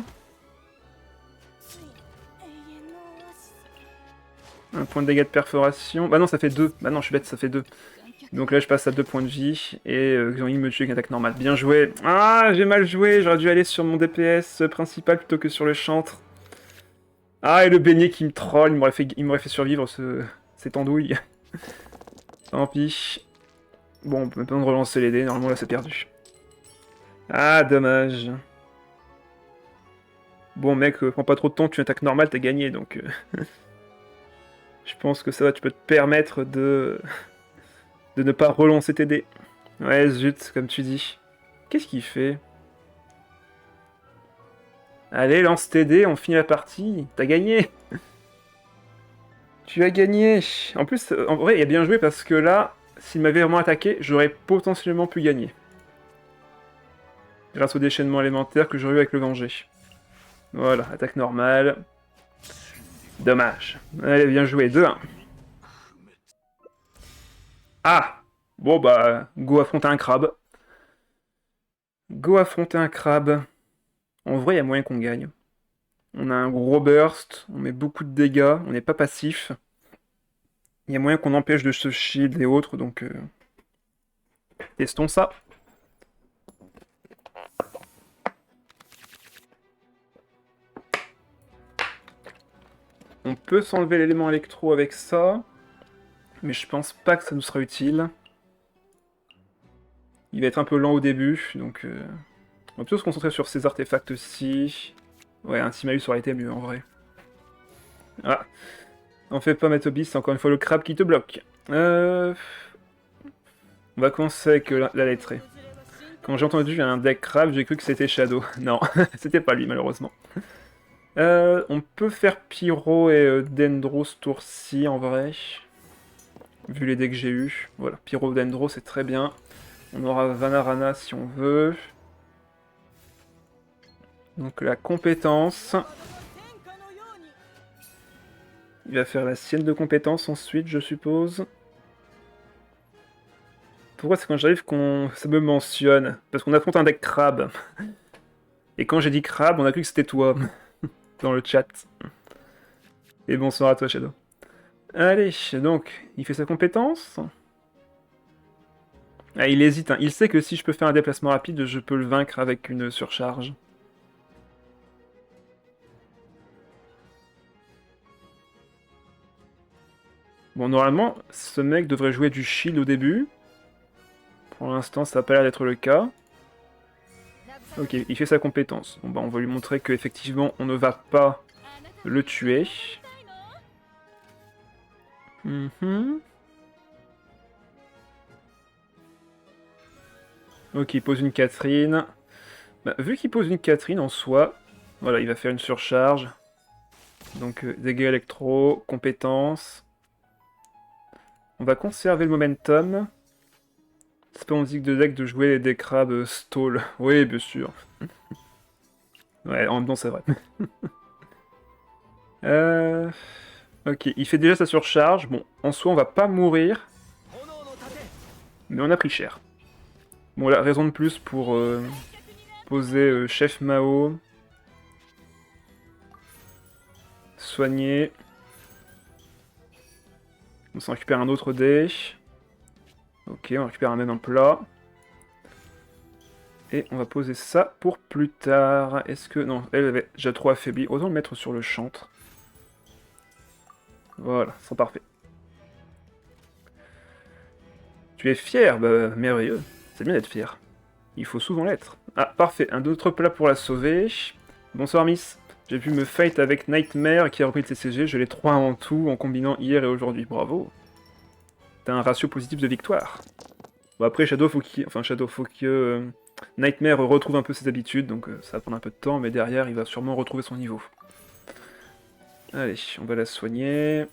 Un point de dégâts de perforation. Bah non, ça fait 2. Bah non, je suis bête, ça fait 2. Donc là, je passe à 2 points de vie. Et Xiangling me tue avec une attaque normale. Bien joué. Ah, j'ai mal joué. J'aurais dû aller sur mon DPS principal plutôt que sur le chantre. Ah, et le beignet qui me troll. Il m'aurait fait survivre cette andouille. Tant pis. Bon, on peut même relancer les dés. Normalement, là, c'est perdu. Ah, dommage. Bon, mec, prends pas trop de temps. Tu attaques normal, t'as gagné. Donc... je pense que ça va, tu peux te permettre de ne pas relancer tes dés. Ouais, zut, comme tu dis. Qu'est-ce qu'il fait? Allez, lance tes dés, on finit la partie. T'as gagné. Tu as gagné. En plus, en vrai, il a bien joué parce que là, s'il m'avait vraiment attaqué, j'aurais potentiellement pu gagner. Grâce au déchaînement élémentaire que j'aurais eu avec le Venger. Voilà, attaque normale. Dommage. Allez, bien joué, 2-1. Ah! Bon bah, go affronter un crabe. Go affronter un crabe. En vrai, il y a moyen qu'on gagne. On a un gros burst, on met beaucoup de dégâts, on n'est pas passif. Il y a moyen qu'on empêche de se shield et autres, donc testons ça. On peut s'enlever l'élément électro avec ça, mais je pense pas que ça nous sera utile. Il va être un peu lent au début, donc on va plutôt se concentrer sur ces artefacts-ci. Ouais, un Timaeus aurait été mieux en vrai. Ah, on fait pas Matobis, c'est encore une fois le crabe qui te bloque. On va commencer avec la lettrée. Quand j'ai entendu un deck crabe, j'ai cru que c'était Shadow. Non, c'était pas lui malheureusement. On peut faire Pyro et Dendro ce tour-ci en vrai. Vu les decks que j'ai eu. Voilà, Pyro Dendro c'est très bien. On aura Vanarana si on veut. Donc la compétence. Il va faire la sienne de compétence ensuite, je suppose. Pourquoi c'est quand j'arrive qu'on ça me mentionne? Parce qu'on affronte un deck crabe. Et quand j'ai dit crabe, on a cru que c'était toi. Dans le chat. Et bonsoir à toi, Shadow. Allez, donc, il fait sa compétence. Ah, il hésite, hein. Il sait que si je peux faire un déplacement rapide, je peux le vaincre avec une surcharge. Bon, normalement, ce mec devrait jouer du shield au début. Pour l'instant, ça n'a pas l'air d'être le cas. Ok, il fait sa compétence. Bon, bah, on va lui montrer qu'effectivement, on ne va pas le tuer. Ok, il pose une Catherine. Bah, vu qu'il pose une Catherine en soi, voilà, il va faire une surcharge. Donc, dégâts électro, compétences. On va conserver le momentum. C'est pas musique de deck de jouer des crabes stall. Oui, bien sûr. Ouais, en même temps, c'est vrai. Ok, il fait déjà sa surcharge. Bon, en soi, on va pas mourir. Mais on a pris cher. Bon, la raison de plus pour poser Chef Mao. Soigner. On s'en récupère un autre dé. Ok, on récupère un même plat. Et on va poser ça pour plus tard. Est-ce que... Non, elle avait déjà trop affaibli. Autant le mettre sur le chantre. Voilà, c'est parfait. Tu es fier? Bah, merveilleux. C'est bien d'être fier. Il faut souvent l'être. Ah, parfait. Un autre plat pour la sauver. Bonsoir, Miss. J'ai pu me fight avec Nightmare qui a repris le TCG. Je l'ai 3 en tout en combinant hier et aujourd'hui. Bravo. T'as un ratio positif de victoire. Bon, après, Shadow, faut que Nightmare retrouve un peu ses habitudes, donc ça va prendre un peu de temps, mais derrière, il va sûrement retrouver son niveau. Allez, on va la soigner.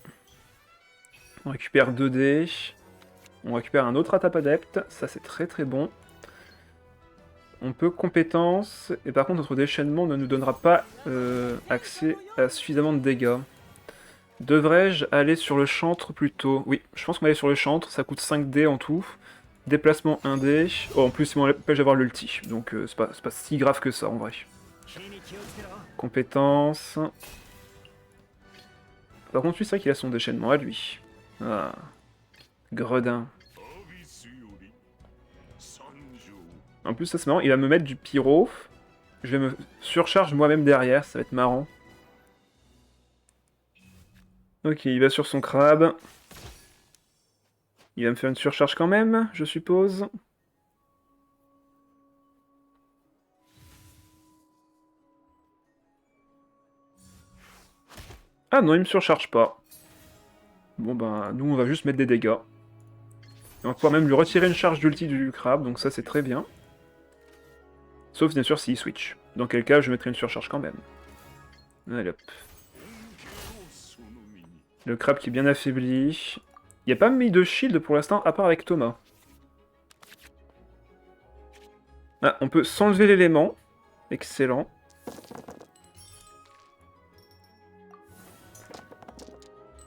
On récupère 2 dés. On récupère un autre attaque adepte, ça c'est très très bon. On peut compétence, et par contre notre déchaînement ne nous donnera pas accès à suffisamment de dégâts. Devrais-je aller sur le chantre plutôt? Oui, je pense qu'on va aller sur le chantre, ça coûte 5 dés en tout. Déplacement 1 dé. Oh, en plus, il m'empêche d'avoir l'ulti, donc c'est pas si grave que ça en vrai. Compétence. Par contre, lui, c'est vrai qu'il a son déchaînement à lui. Ah. Gredin. En plus, ça c'est marrant, il va me mettre du pyro. Je vais me surcharge moi-même derrière, ça va être marrant. Ok, il va sur son crabe. Il va me faire une surcharge quand même, je suppose. Ah non, il me surcharge pas. Bon ben, nous on va juste mettre des dégâts. Et on va pouvoir même lui retirer une charge d'ulti du crabe, donc ça c'est très bien. Sauf bien sûr s'il switch. Dans quel cas je mettrai une surcharge quand même. Allez hop. Le crabe qui est bien affaibli. Il n'y a pas mis de shield pour l'instant, à part avec Thomas. Ah, on peut s'enlever l'élément. Excellent.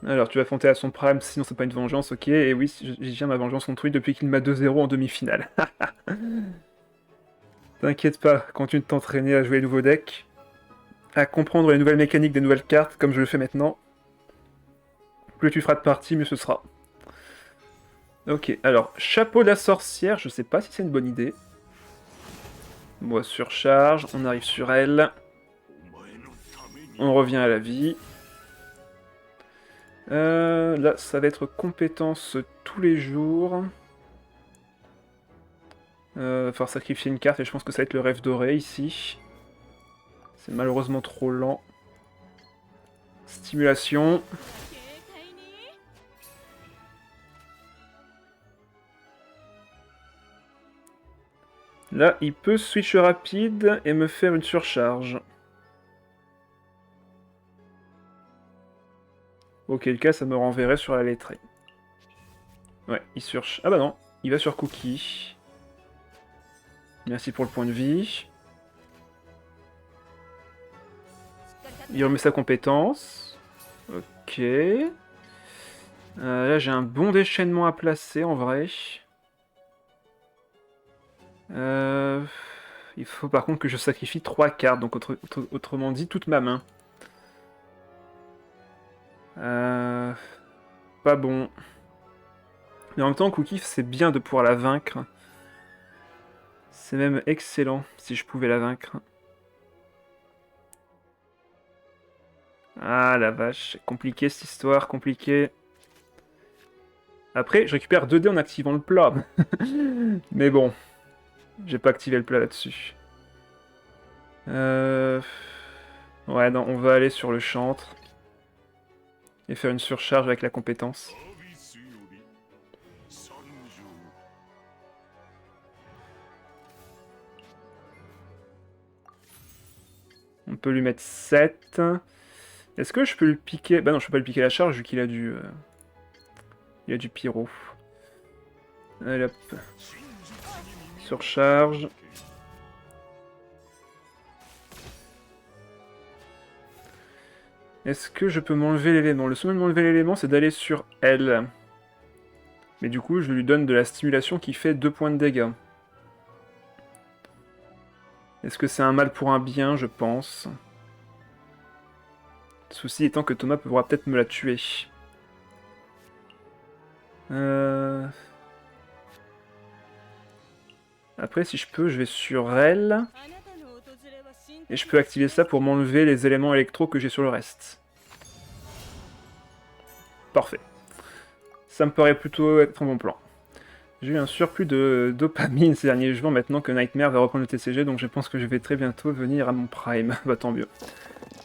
Alors, tu vas affronter à son prime, sinon c'est pas une vengeance, ok. Et oui, j'y viens ma vengeance contre lui depuis qu'il m'a 2-0 en demi-finale. T'inquiète pas, continue de t'entraîner à jouer les nouveaux decks, à comprendre les nouvelles mécaniques des nouvelles cartes, comme je le fais maintenant. Plus tu feras de parties, mieux ce sera. Ok, alors, chapeau de la sorcière, je sais pas si c'est une bonne idée. Moi, surcharge, on arrive sur elle. On revient à la vie. Là, ça va être compétence tous les jours. Falloir sacrifier une carte et je pense que ça va être le rêve doré ici. C'est malheureusement trop lent. Stimulation. Là, il peut switch rapide et me faire une surcharge. Auquel cas, ça me renverrait sur la lettrée. Ouais, il surcharge. Ah bah non, il va sur Cookie. Merci pour le point de vie. Il remet sa compétence. Ok. Là, j'ai un bon déchaînement à placer, en vrai. Il faut par contre que je sacrifie 3 cartes, donc autrement dit, toute ma main. Pas bon. Mais en même temps, Cookie, c'est bien de pouvoir la vaincre. C'est même excellent, si je pouvais la vaincre. Ah la vache, compliqué cette histoire, compliqué. Après, je récupère 2 dés en activant le plat. Mais bon, j'ai pas activé le plat là-dessus. Ouais, non, on va aller sur le chantre. Et faire une surcharge avec la compétence. On peut lui mettre 7. Est-ce que je peux le piquer? Bah non, je peux pas lui piquer la charge vu qu'il a du... Il a du pyro. Allez hop. Surcharge. Est-ce que je peux m'enlever l'élément? Le seul moyen de m'enlever l'élément, c'est d'aller sur elle. Mais du coup, je lui donne de la stimulation qui fait 2 points de dégâts. Est-ce que c'est un mal pour un bien? Je pense. Le souci étant que Thomas pourra peut-être me la tuer. Après, si je peux, je vais sur elle. Et je peux activer ça pour m'enlever les éléments électro que j'ai sur le reste. Parfait. Ça me paraît plutôt être un bon plan. J'ai eu un surplus de dopamine ces derniers jours maintenant que Nightmare va reprendre le TCG, donc je pense que je vais très bientôt venir à mon prime. Bah tant mieux.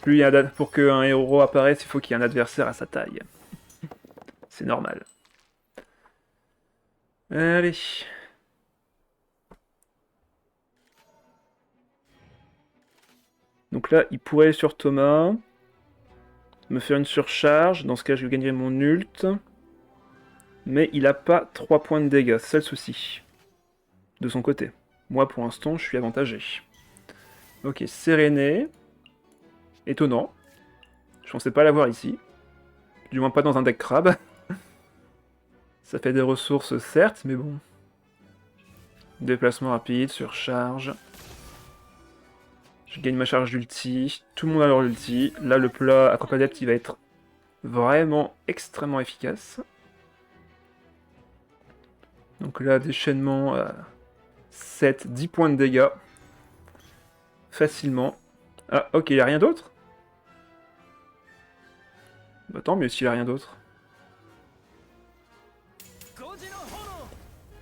Plus il y a pour qu'un héros apparaisse, il faut qu'il y ait un adversaire à sa taille. C'est normal. Allez. Donc là, il pourrait aller sur Thomas. Me faire une surcharge. Dans ce cas, je gagnerai mon ult. Mais il a pas 3 points de dégâts. C'est ça le souci. De son côté. Moi, pour l'instant, je suis avantagé. Ok, Séréné. Étonnant. Je pensais pas l'avoir ici. Du moins pas dans un deck crabe. Ça fait des ressources, certes, mais bon. Déplacement rapide, surcharge. Je gagne ma charge d'ulti. Tout le monde a leur ulti. Là, le plat à Camp Adept, il va être vraiment extrêmement efficace. Donc là, déchaînement à 7, 10 points de dégâts. Facilement. Ah, ok, il n'y a rien d'autre? Bah tant mieux s'il n'y a rien d'autre.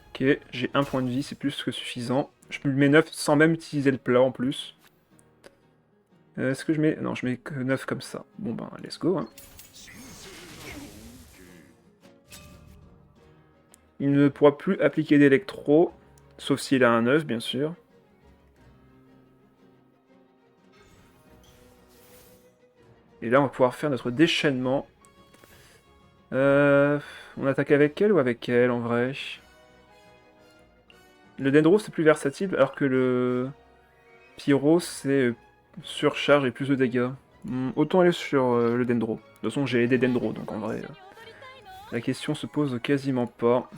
Ok, j'ai 1 point de vie, c'est plus que suffisant. Je lui mets 9 sans même utiliser le plat en plus. Est-ce que je mets... Non, je mets que 9 comme ça. Bon ben, let's go. Hein. Il ne pourra plus appliquer d'électro, sauf s'il a un 9, bien sûr. Et là, on va pouvoir faire notre déchaînement. On attaque avec elle ou avec elle, en vrai? Le Dendro, c'est plus versatile, alors que le Pyro, c'est surcharge et plus de dégâts. Autant aller sur le Dendro. De toute façon, j'ai des Dendro, donc en vrai, la question se pose quasiment pas.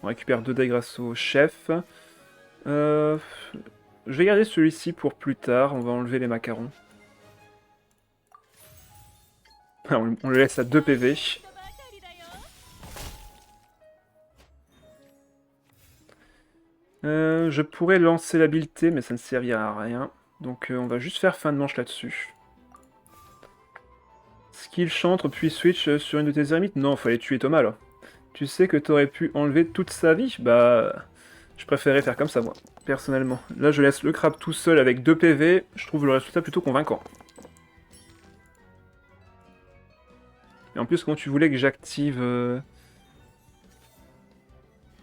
On récupère 2 dés grâce au chef. Je vais garder celui-ci pour plus tard, on va enlever les macarons. On le laisse à 2 PV. Je pourrais lancer l'habileté, mais ça ne servira à rien. Donc on va juste faire fin de manche là-dessus. Skill chantre, puis switch sur une de tes ermites? Non, fallait tuer Thomas, là. Tu sais que t'aurais pu enlever toute sa vie? Bah... Je préférais faire comme ça, moi, personnellement. Là, je laisse le crabe tout seul avec 2 PV. Je trouve le résultat plutôt convaincant. Et en plus, comment tu voulais que j'active...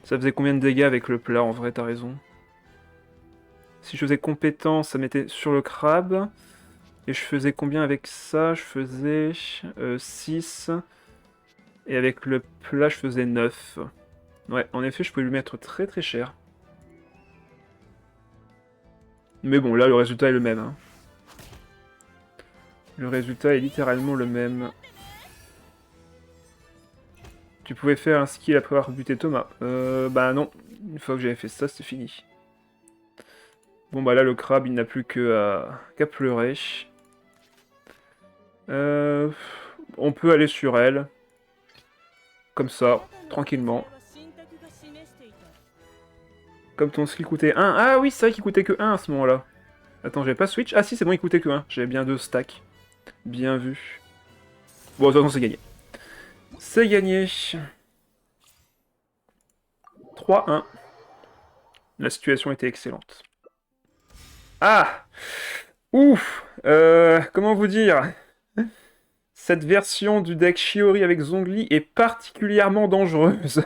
Ça faisait combien de dégâts avec le plat, en vrai, t'as raison. Si je faisais compétence, ça mettait sur le crabe. Et je faisais combien avec ça? Je faisais 6. Et avec le plat, je faisais 9. Ouais, en effet, je pouvais lui mettre très très cher. Mais bon, là, le résultat est le même. Hein. Le résultat est littéralement le même. Tu pouvais faire un skill après avoir buté Thomas. Bah non. Une fois que j'avais fait ça, c'était fini. Bon bah là, le crabe, il n'a plus qu'à pleurer. On peut aller sur elle. Comme ça, tranquillement. Comme ton skill coûtait 1. Ah oui, c'est vrai qu'il coûtait que 1 à ce moment-là. Attends, j'avais pas switch? Ah si, c'est bon, il coûtait que 1. J'avais bien 2 stacks. Bien vu. Bon, de toute façon, c'est gagné. C'est gagné. 3-1. La situation était excellente. Ah! Ouf! Comment vous dire? Cette version du deck Shiori avec Zhongli est particulièrement dangereuse.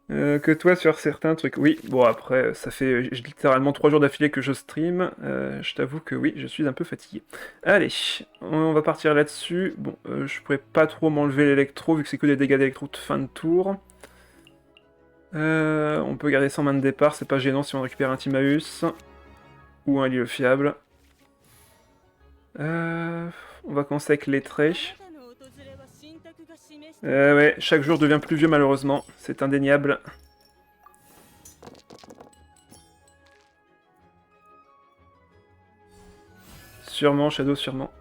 Que toi sur certains trucs. Oui, bon après, ça fait littéralement 3 jours d'affilée que je stream. Je t'avoue que oui, je suis un peu fatigué. Allez, on va partir là-dessus. Bon, je pourrais pas trop m'enlever l'électro, vu que c'est que des dégâts d'électro de fin de tour. On peut garder 100 mains de départ, c'est pas gênant si on récupère un Timaeus. Ou un Lille fiable. On va commencer avec les traits. Ouais, chaque jour devient plus vieux malheureusement, c'est indéniable. Sûrement, Shadow, sûrement.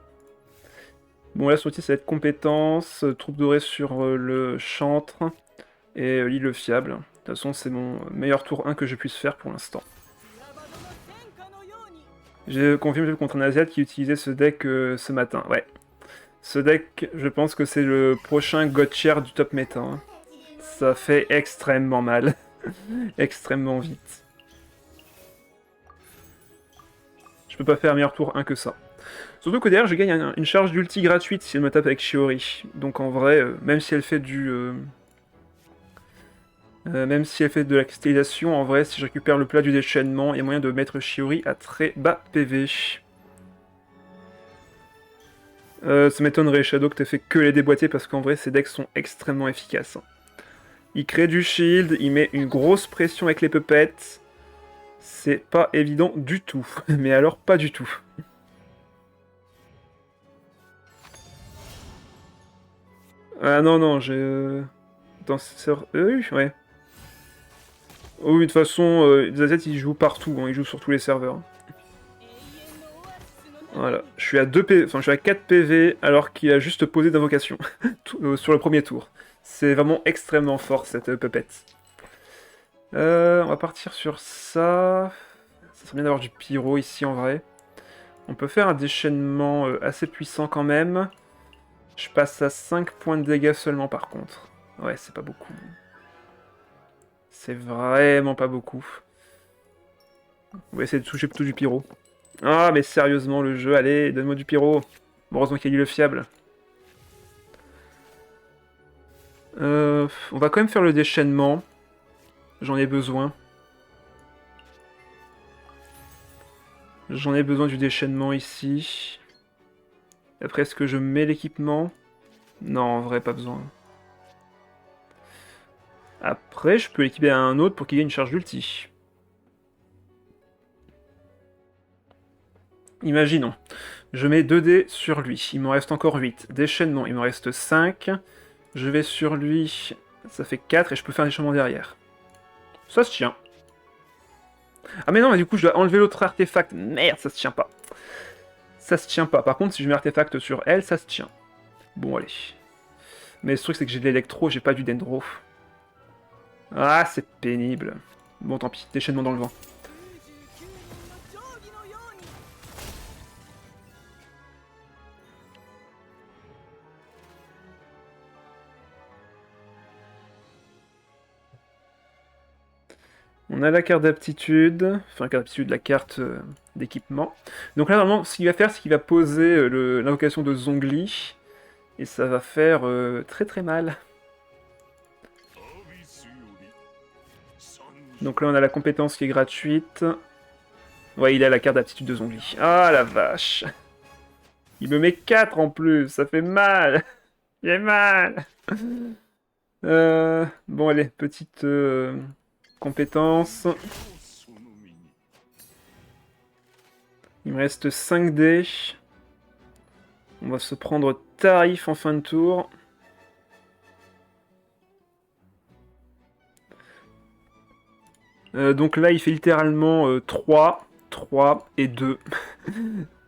Bon, là, son outil, ça va être compétence, troupe dorée sur le chantre, et l'île fiable. De toute façon, c'est mon meilleur tour 1 que je puisse faire pour l'instant. J'ai confirmé contre un Asiate qui utilisait ce deck ce matin, ouais. Ce deck, je pense que c'est le prochain God Tier du top méta. Hein. Ça fait extrêmement mal. Extrêmement vite. Je peux pas faire un meilleur tour 1 que ça. Surtout que derrière, je gagne une charge d'ulti gratuite si elle me tape avec Shiori. Donc en vrai, même si elle fait même si elle fait de la cristallisation, en vrai, si je récupère le plat du déchaînement, il y a moyen de mettre Shiori à très bas PV. Ça m'étonnerait, Shadow, que t'aies fait que les déboîter, parce qu'en vrai, ces decks sont extrêmement efficaces. Il crée du shield, il met une grosse pression avec les puppets. C'est pas évident du tout. Mais alors, pas du tout. Ah non, non, j'ai... Dans oui, ouais. Oh, oui, de toute façon, les Asiates, ils jouent partout, hein, ils jouent sur tous les serveurs. Voilà, je suis à 2 PV, enfin je suis à 4 PV alors qu'il a juste posé d'invocation sur le premier tour. C'est vraiment extrêmement fort cette puppet. On va partir sur ça. Ça serait bien d'avoir du pyro ici en vrai. On peut faire un déchaînement assez puissant quand même. Je passe à 5 points de dégâts seulement par contre. Ouais, c'est pas beaucoup. C'est vraiment pas beaucoup. On va essayer de toucher plutôt du pyro. Ah, mais sérieusement, le jeu, allez, donne-moi du pyro. Bon, heureusement qu'il y a eu le fiable. On va quand même faire le déchaînement. J'en ai besoin. J'en ai besoin du déchaînement ici. Après, est-ce que je mets l'équipement? Non, en vrai, pas besoin. Après, je peux l'équiper à un autre pour qu'il ait une charge d'ulti. Imaginons. Je mets 2 dés sur lui. Il m'en reste encore 8. Déchaînement, il m'en reste 5. Je vais sur lui. Ça fait 4 et je peux faire un déchaînement derrière. Ça se tient. Ah mais non, mais du coup, je dois enlever l'autre artefact. Merde, ça se tient pas. Ça se tient pas. Par contre, si je mets artefact sur elle, ça se tient. Bon, allez. Mais le truc, c'est que j'ai de l'électro, j'ai pas du dendro. Ah, c'est pénible. Bon, tant pis, déchaînement dans le vent. On a la carte d'aptitude, enfin, carte d'aptitude, la carte d'équipement. Donc là, normalement, ce qu'il va faire, c'est qu'il va poser l'invocation de Zhongli, et ça va faire très très mal. Donc là, on a la compétence qui est gratuite. Ouais, il a la carte d'aptitude de Zhongli. Ah, la vache. Il me met 4 en plus, ça fait mal. J'ai mal. Bon, allez, petite compétence. Il me reste 5 dés. On va se prendre tarif en fin de tour. Donc là, il fait littéralement 3, 3 et 2.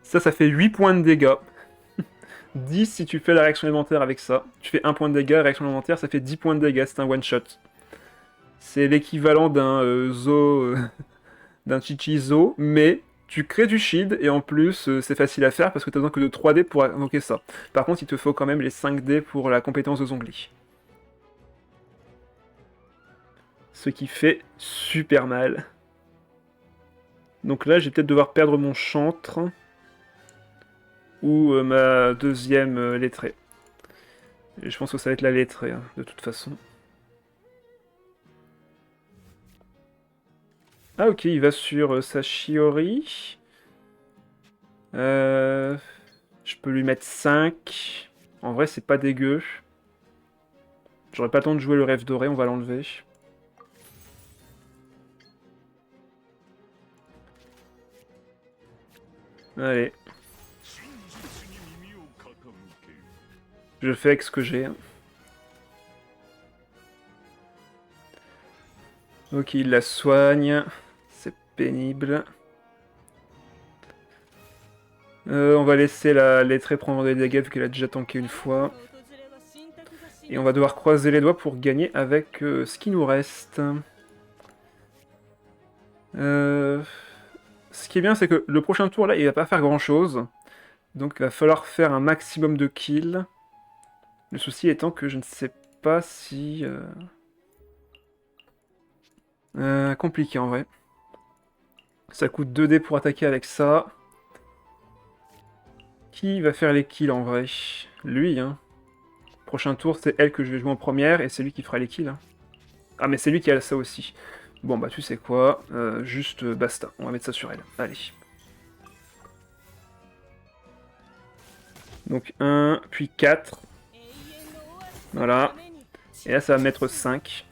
Ça fait 8 points de dégâts. 10 si tu fais la réaction élémentaire avec ça. Tu fais 1 point de dégâts, réaction élémentaire, ça fait 10 points de dégâts, c'est un one-shot. C'est l'équivalent d'un d'un Chichizo, mais tu crées du shield, et en plus, c'est facile à faire parce que t'as besoin que de 3 dés pour invoquer ça. Par contre, il te faut quand même les 5 dés pour la compétence de Zhongli. Ce qui fait super mal. Donc là, je vais peut-être devoir perdre mon chantre. Ou ma deuxième lettrée. Et je pense que ça va être la lettrée, hein, de toute façon. Ah ok, il va sur sa Shiori. Je peux lui mettre 5. En vrai, c'est pas dégueu. J'aurais pas le temps de jouer le rêve doré, on va l'enlever. Allez. Je fais avec ce que j'ai. Ok, il la soigne. C'est pénible. On va laisser la lettrée prendre des dégâts vu qu'elle a déjà tanké une fois. Et on va devoir croiser les doigts pour gagner avec ce qui nous reste. Ce qui est bien, c'est que le prochain tour, là, il va pas faire grand-chose. Donc il va falloir faire un maximum de kills. Le souci étant que je ne sais pas si... compliqué en vrai. Ça coûte 2 dés pour attaquer avec ça. Qui va faire les kills en vrai? Lui, hein. Prochain tour, c'est elle que je vais jouer en première, et c'est lui qui fera les kills. Hein. Ah, mais c'est lui qui a ça aussi. Bon, bah tu sais quoi, juste basta, on va mettre ça sur elle. Allez. Donc 1, puis 4. Voilà. Et là, ça va mettre 5.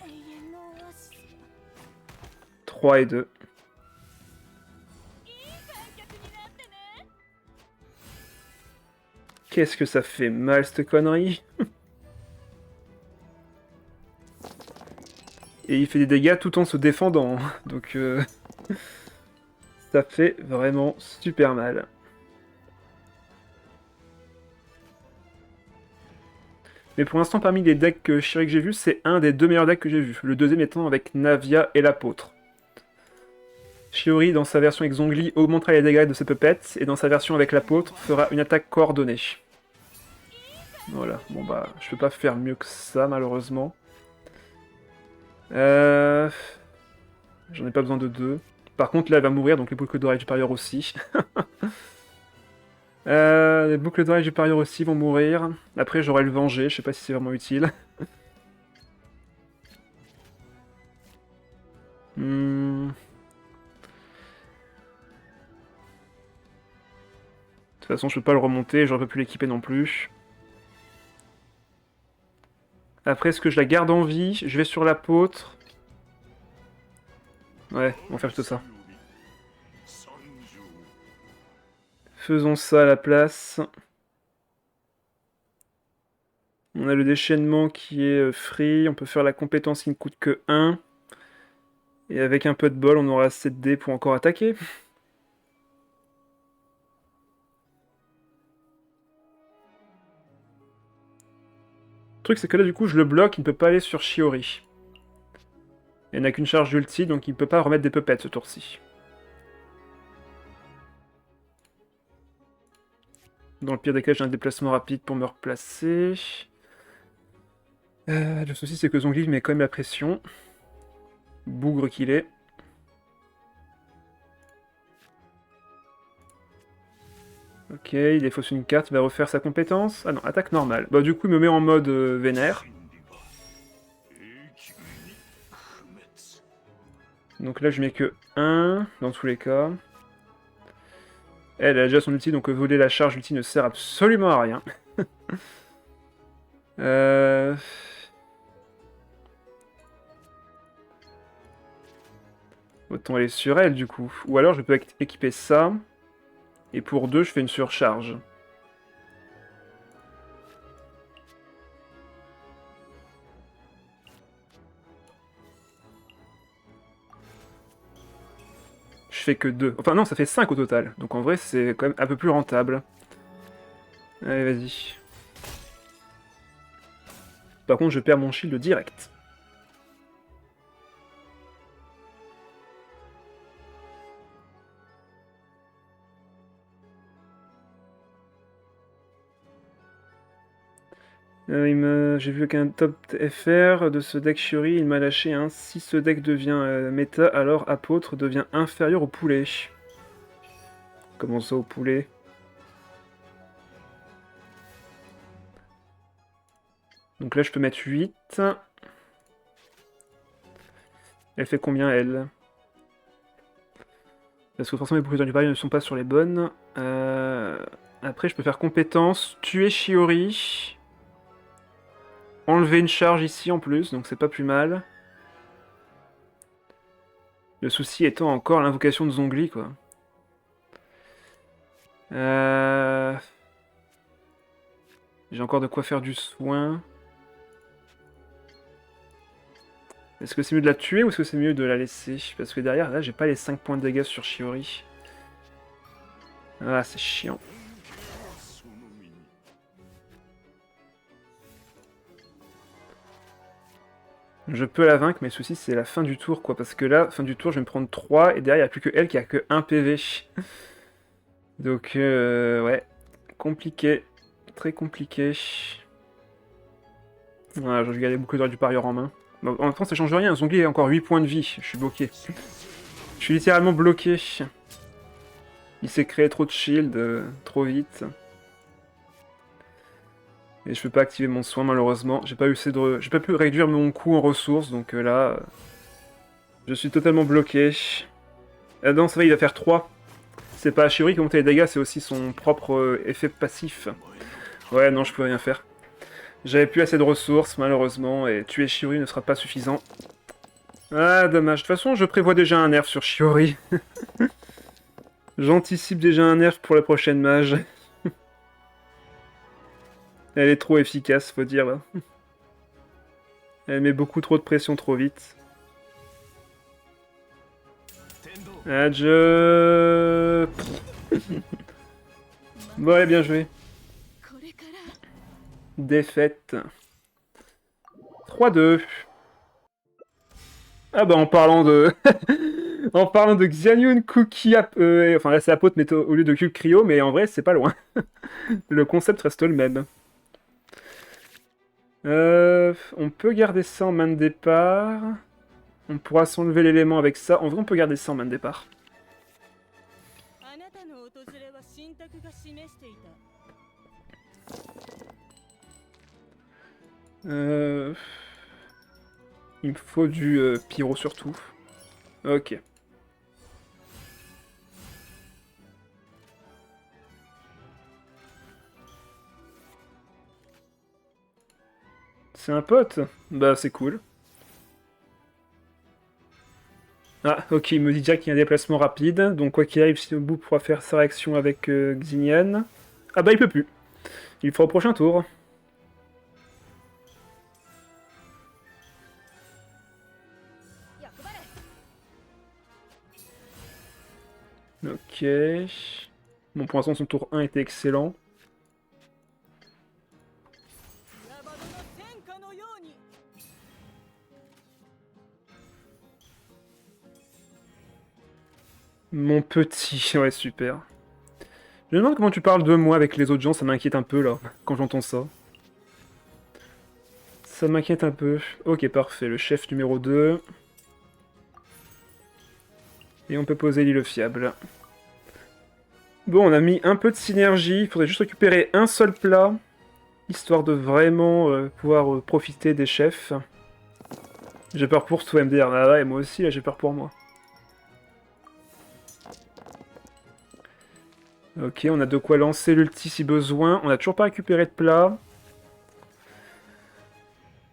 3 et 2. Qu'est-ce que ça fait mal, cette connerie? Et il fait des dégâts tout en se défendant. Donc, ça fait vraiment super mal. Mais pour l'instant, parmi les decks Shiri que j'ai vus, c'est un des 2 meilleurs decks que j'ai vus. Le deuxième étant avec Navia et l'apôtre. Shiori, dans sa version avec Zhongli, augmentera les dégâts de ses puppets, et dans sa version avec l'apôtre, fera une attaque coordonnée. Voilà, bon bah, je peux pas faire mieux que ça, malheureusement. J'en ai pas besoin de 2. Par contre, là, elle va mourir, donc les boucles d'oreilles du parieur aussi. Les boucles d'oreilles du parieur aussi vont mourir. Après, j'aurai le venger, je sais pas si c'est vraiment utile. Hmm. De toute façon, je peux pas le remonter, j'aurais pas pu l'équiper non plus. Après, est-ce que je la garde en vie? Je vais sur l'apôtre. Ouais, on va faire juste ça. Faisons ça à la place. On a le déchaînement qui est free. On peut faire la compétence qui ne coûte que 1. Et avec un peu de bol, on aura 7 dés pour encore attaquer. Le truc, c'est que là, du coup, je le bloque, il ne peut pas aller sur Shiori. Il n'a qu'une charge d'ulti, donc il peut pas remettre des puppets ce tour-ci. Dans le pire des cas, j'ai un déplacement rapide pour me replacer. Le souci, c'est que Zhongli met quand même la pression. Bougre qu'il est. Ok, il défausse une carte, il va refaire sa compétence. Ah non, attaque normale. Bah du coup, il me met en mode vénère. Donc là, je mets que 1, dans tous les cas. Elle a déjà son ulti, donc voler la charge ulti ne sert absolument à rien. Autant aller sur elle, du coup. Ou alors, je peux équiper ça. Et pour 2, je fais une surcharge. Je fais que 2. Enfin non, ça fait 5 au total. Donc en vrai, c'est quand même un peu plus rentable. Allez, vas-y. Par contre, je perds mon shield direct. J'ai vu qu'un top FR de ce deck Shuri, il m'a lâché un. Si ce deck devient méta, alors apôtre devient inférieur au poulet. Comment ça au poulet? Donc là, je peux mettre 8. Elle fait combien, elle? Parce que forcément, les boucliers du pari ne sont pas sur les bonnes. Après, je peux faire compétence, tuer Shiori. Enlever une charge ici en plus, donc c'est pas plus mal. Le souci étant encore l'invocation de Zhongli, quoi. J'ai encore de quoi faire du soin. Est-ce que c'est mieux de la tuer ou est-ce que c'est mieux de la laisser? Parce que derrière, là, j'ai pas les 5 points de dégâts sur Shiori. Ah, c'est chiant. Je peux la vaincre, mais le souci, c'est la fin du tour, quoi. Parce que là, fin du tour, je vais me prendre 3, et derrière, il n'y a plus que elle qui a que 1 PV. Donc, ouais. Compliqué. Très compliqué. Voilà, je vais garder beaucoup d'heures du parieur en main. Bon, en même temps, ça change rien. Zhongli a encore 8 points de vie. Je suis bloqué. Je suis littéralement bloqué. Il s'est créé trop de shield, trop vite. Et je peux pas activer mon soin, malheureusement. J'ai pas pu réduire mon coût en ressources, donc là... je suis totalement bloqué. Ah non, ça va, il va faire 3. C'est pas Shiori qui monte les dégâts, c'est aussi son propre effet passif. Ouais, non, je peux rien faire. J'avais plus assez de ressources, malheureusement, et tuer Shiori ne sera pas suffisant. Ah, dommage. De toute façon, je prévois déjà un nerf sur Shiori. J'anticipe déjà un nerf pour la prochaine mage. Elle est trop efficace, faut dire, là. Elle met beaucoup trop de pression trop vite. Adieu. Bon, allez, bien joué. Défaite. 3-2. Ah bah en parlant de... en parlant de Xianyun, Cookie... enfin là c'est apôtre mais au lieu de Cube Cryo, mais en vrai c'est pas loin. Le concept reste le même. On peut garder ça en main de départ. On pourra s'enlever l'élément avec ça. En vrai on peut garder ça en main de départ. Il me faut du pyro surtout. Ok. C'est un pote? Bah c'est cool. Ah, ok, il me dit déjà qu'il y a un déplacement rapide, donc quoi qu'il arrive, Shinobu pourra faire sa réaction avec Xinian. Ah bah il peut plus. Il le fera au prochain tour. Ok. Bon, pour l'instant, son tour 1 était excellent. Mon petit, ouais, super. Je me demande comment tu parles de moi avec les autres gens, ça m'inquiète un peu, là, quand j'entends ça. Ça m'inquiète un peu. Ok, parfait, le chef numéro 2. Et on peut poser l'île fiable. Bon, on a mis un peu de synergie, il faudrait juste récupérer un seul plat, histoire de vraiment pouvoir profiter des chefs. J'ai peur pour toi, MDR. Ah ouais, moi aussi, là, j'ai peur pour moi. Ok, on a de quoi lancer l'ulti si besoin. On a toujours pas récupéré de plat.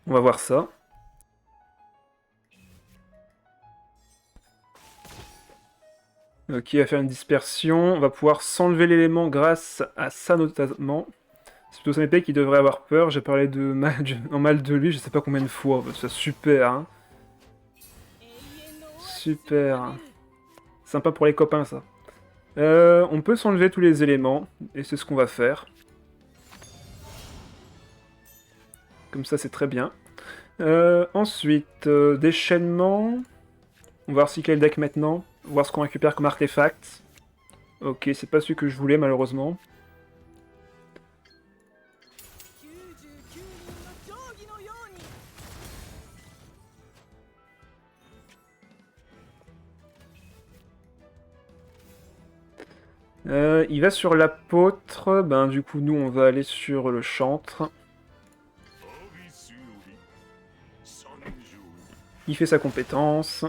On va voir ça. Ok, il va faire une dispersion. On va pouvoir s'enlever l'élément grâce à ça notamment. C'est plutôt son épée qui devrait avoir peur. J'ai parlé en mal de lui, je sais pas combien de fois. C'est super, hein. Super. Sympa pour les copains, ça. On peut s'enlever tous les éléments, et c'est ce qu'on va faire. Comme ça, c'est très bien. Ensuite, déchaînement. On va recycler le deck maintenant. Voir ce qu'on récupère comme artefact. Ok, c'est pas celui que je voulais, malheureusement. Il va sur l'apôtre. Ben, du coup, nous, on va aller sur le chantre. Il fait sa compétence.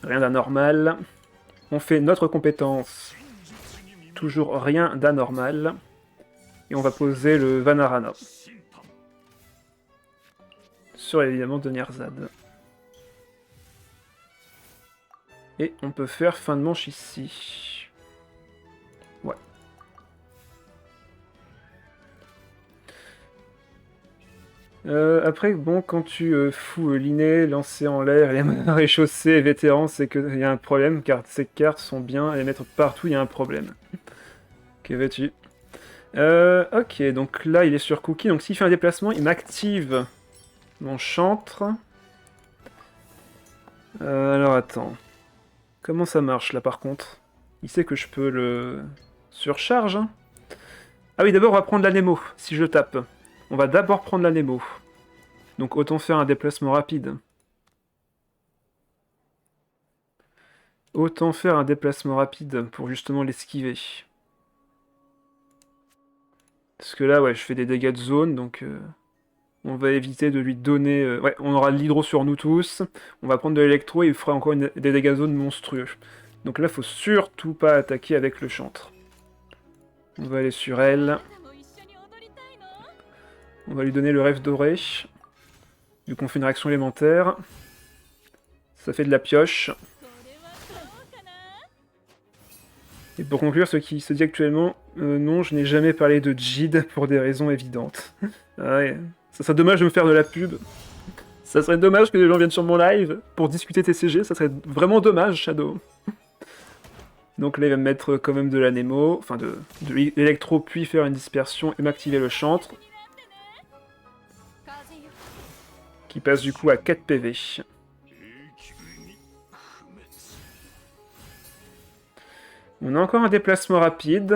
Rien d'anormal. On fait notre compétence. Toujours rien d'anormal. Et on va poser le Vanarana. Sur évidemment de Nierzad. Et on peut faire fin de manche ici. Ouais. Après, bon, quand tu fous l'inné, lancer en l'air, et réchausser et vétéran, c'est qu'il y a un problème, car ces cartes sont bien, et les mettre partout, il y a un problème. Que veux-tu? Ok, donc là, il est sur Cookie, donc s'il fait un déplacement, il m'active mon chantre. Alors, attends. Comment ça marche, là, par contre? Il sait que je peux le... surcharge, hein. Ah oui, d'abord, on va prendre l'anémo, si je tape. On va d'abord prendre l'anémo. Donc autant faire un déplacement rapide. Autant faire un déplacement rapide pour justement l'esquiver. Parce que là, ouais, je fais des dégâts de zone, donc on va éviter de lui donner... ouais, on aura de l'hydro sur nous tous. On va prendre de l'électro et il fera encore des dégâts de zone monstrueux. Donc là, faut surtout pas attaquer avec le chantre. On va aller sur elle. On va lui donner le rêve doré. Vu qu'on fait une réaction élémentaire. Ça fait de la pioche. Et pour conclure, ce qui se dit actuellement, non, je n'ai jamais parlé de Jid pour des raisons évidentes. Ah ouais, ça serait dommage de me faire de la pub. Ça serait dommage que les gens viennent sur mon live pour discuter TCG, ça serait vraiment dommage, Shadow. Donc là, il va me mettre quand même de l'anémo, enfin de l'électro, puis faire une dispersion et m'activer le chantre. Qui passe du coup à 4 PV. On a encore un déplacement rapide.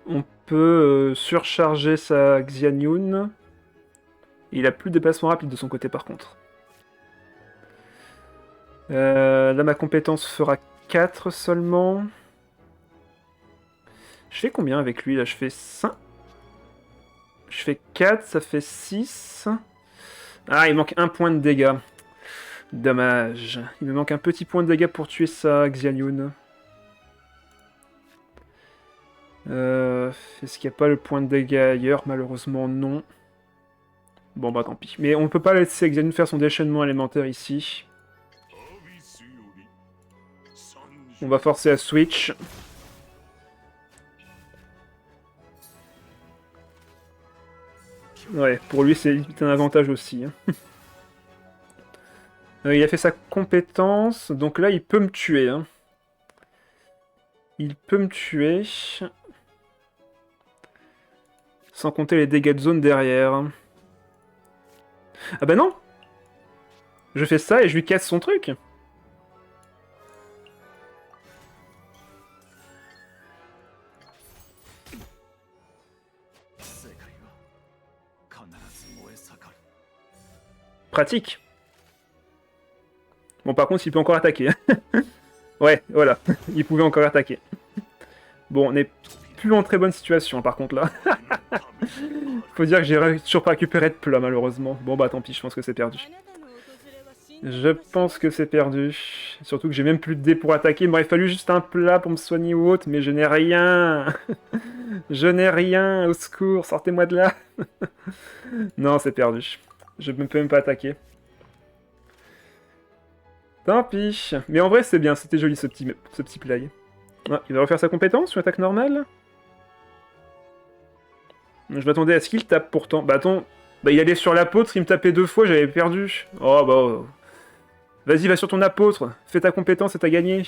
On peut surcharger sa Xianyun. Il a plus de déplacement rapide de son côté par contre. Là ma compétence fera 4 seulement. Je fais combien avec lui là? Je fais 5. Je fais 4, ça fait 6. Ah, il manque un point de dégâts. Dommage. Il me manque un petit point de dégâts pour tuer sa Xianyun. Est-ce qu'il n'y a pas le point de dégâts ailleurs? Malheureusement, non. Bon, bah tant pis. Mais on ne peut pas laisser Xianyun faire son déchaînement élémentaire ici. On va forcer à switch. Ouais, pour lui, c'est un avantage aussi. Hein. Il a fait sa compétence, donc là, il peut me tuer. Hein. Il peut me tuer. Sans compter les dégâts de zone derrière. Ah bah non! Je fais ça et je lui casse son truc. Pratique. Bon, par contre, il peut encore attaquer. Ouais, voilà. Il pouvait encore attaquer. Bon, on n'est plus en très bonne situation, par contre, là. Faut dire que j'ai toujours pas récupéré de plat, malheureusement. Bon, bah tant pis, je pense que c'est perdu. Je pense que c'est perdu. Surtout que j'ai même plus de dés pour attaquer. Il m'aurait fallu juste un plat pour me soigner ou autre, mais je n'ai rien. Je n'ai rien, au secours, sortez-moi de là. Non, c'est perdu. Je ne peux même pas attaquer. Tant pis. Mais en vrai, c'est bien, c'était joli ce petit play. Ah, il va refaire sa compétence, une attaque normale. Je m'attendais à ce qu'il tape pourtant. Bah attends, bah il allait sur l'apôtre, il me tapait 2 fois, j'avais perdu. Oh bah... Vas-y, va sur ton apôtre, fais ta compétence et t'as gagné.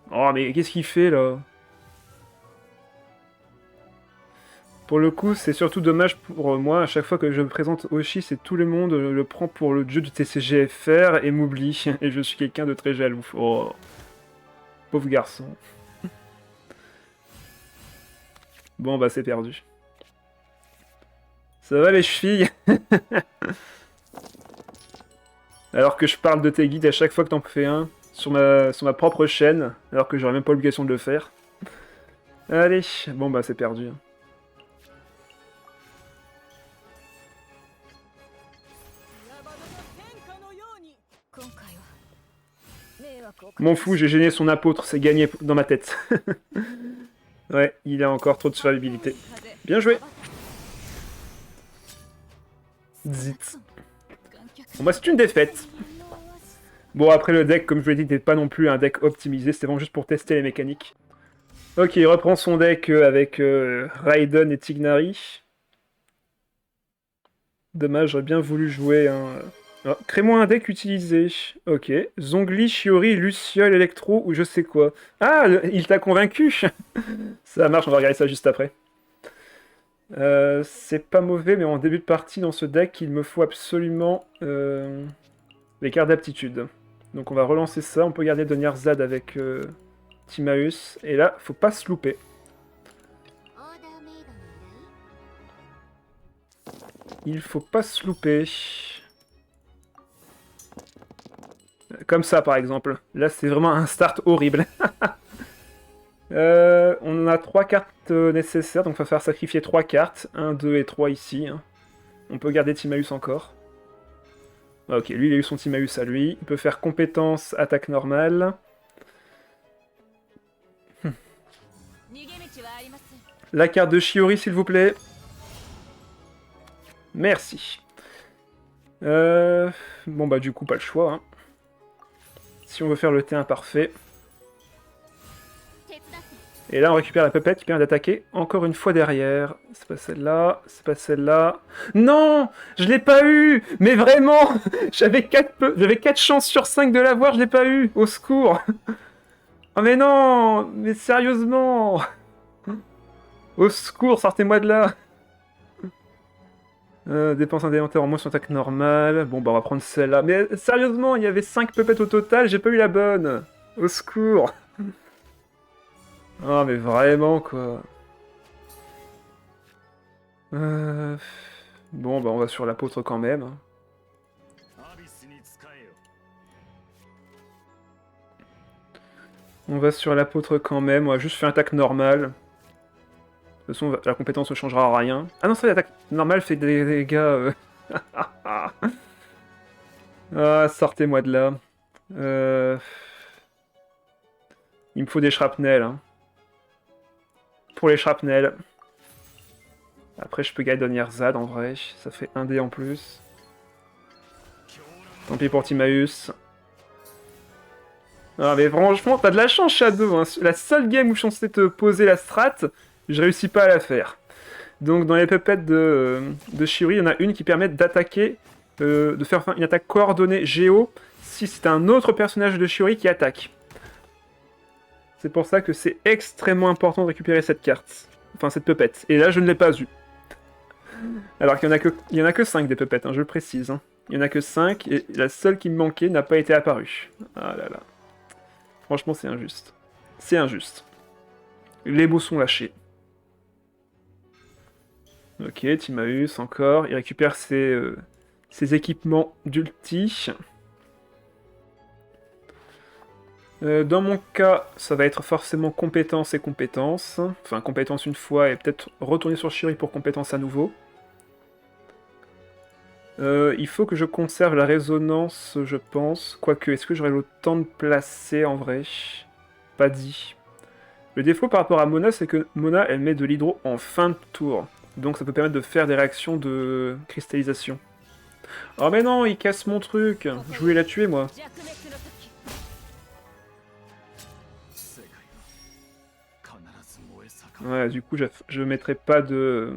Oh mais qu'est-ce qu'il fait là? Pour le coup, c'est surtout dommage pour moi, à chaque fois que je me présente Oshi, c'est tout le monde le prend pour le jeu du TCGFR et m'oublie. Et je suis quelqu'un de très jaloux. Oh, pauvre garçon. Bon bah c'est perdu. Ça va les chevilles? Alors que je parle de tes guides à chaque fois que t'en fais un, sur ma propre chaîne, alors que j'aurais même pas l'obligation de le faire. Allez, bon bah c'est perdu. M'en fous, j'ai gêné son apôtre, c'est gagné dans ma tête. Ouais, il a encore trop de survivabilité. Bien joué. Zit. Bon bah c'est une défaite. Bon après le deck, comme je l'ai dit, n'était pas non plus un deck optimisé, c'était vraiment juste pour tester les mécaniques. Ok, il reprend son deck avec Raiden et Tignari. Dommage, j'aurais bien voulu jouer un... Oh, crée-moi un deck utilisé. Ok. Zongli, Shiori, Luciole, Electro ou je sais quoi. Ah, il t'a convaincu. Ça marche, on va regarder ça juste après. C'est pas mauvais, mais en début de partie, dans ce deck, il me faut absolument les cartes d'aptitude. Donc on va relancer ça, on peut garder Donnierzad avec Timaeus. Et là, faut pas se louper. Il faut pas se louper. Comme ça, par exemple. Là, c'est vraiment un start horrible. On a 3 cartes nécessaires, donc il va falloir sacrifier 3 cartes. 1, 2 et 3 ici. On peut garder Timaeus encore. Ok, lui, il a eu son Timaeus à lui. Il peut faire compétence, attaque normale. La carte de Shiori, s'il vous plaît. Merci. Bon, bah, du coup, pas le choix. Hein. Si on veut faire le T1 parfait. Et là, on récupère la pépette qui permet d'attaquer encore une fois derrière. C'est pas celle-là, c'est pas celle-là. Non, je l'ai pas eu. Mais vraiment, j'avais 4 chances sur 5 de l'avoir, je l'ai pas eu. Au secours. Oh mais non, mais sérieusement. Au secours, sortez-moi de là. Dépense indélémentaire en moins sur attaque normale. Bon, bah on va prendre celle-là. Mais sérieusement, il y avait 5 pépettes au total, j'ai pas eu la bonne. Au secours. Ah, mais vraiment, quoi. Bon, bah on va sur l'apôtre quand même. On va sur l'apôtre quand même, on va juste faire une attaque normale. De toute façon, la compétence ne changera rien. Ah non, ça, l'attaque normale fait des dégâts... Ah, sortez-moi de là. Il me faut des shrapnels. Hein. Pour les shrapnels. Après, je peux gagner Donnierzad en vrai. Ça fait 1 dé en plus. Tant pis pour Timaeus. Ah, mais franchement, t'as de la chance, Shadow. Hein. La seule game où je suis censé te poser la strat, je réussis pas à la faire. Donc, dans les puppets de Shiori, il y en a une qui permet d'attaquer, de faire une attaque coordonnée Géo si c'est un autre personnage de Shiori qui attaque. C'est pour ça que c'est extrêmement important de récupérer cette carte. Enfin, cette puppet. Et là, je ne l'ai pas eu. Alors qu'il y en a que 5 des puppets, hein, je le précise. Hein. Il y en a que 5, et la seule qui me manquait n'a pas été apparue. Ah là là. Franchement, c'est injuste. C'est injuste. Les mots sont lâchés. Ok, Timaeus, encore. Il récupère ses ses équipements d'ulti. Dans mon cas, ça va être forcément compétence et compétence. Enfin, compétence une fois et peut-être retourner sur Shuri pour compétence à nouveau. Il faut que je conserve la résonance, je pense. Quoique, est-ce que j'aurai le temps de placer en vrai? Pas dit. Le défaut par rapport à Mona, c'est que Mona, elle met de l'hydro en fin de tour. Donc ça peut permettre de faire des réactions de cristallisation. Oh mais non, il casse mon truc. Je voulais la tuer, moi. Ouais, du coup, je mettrai pas de...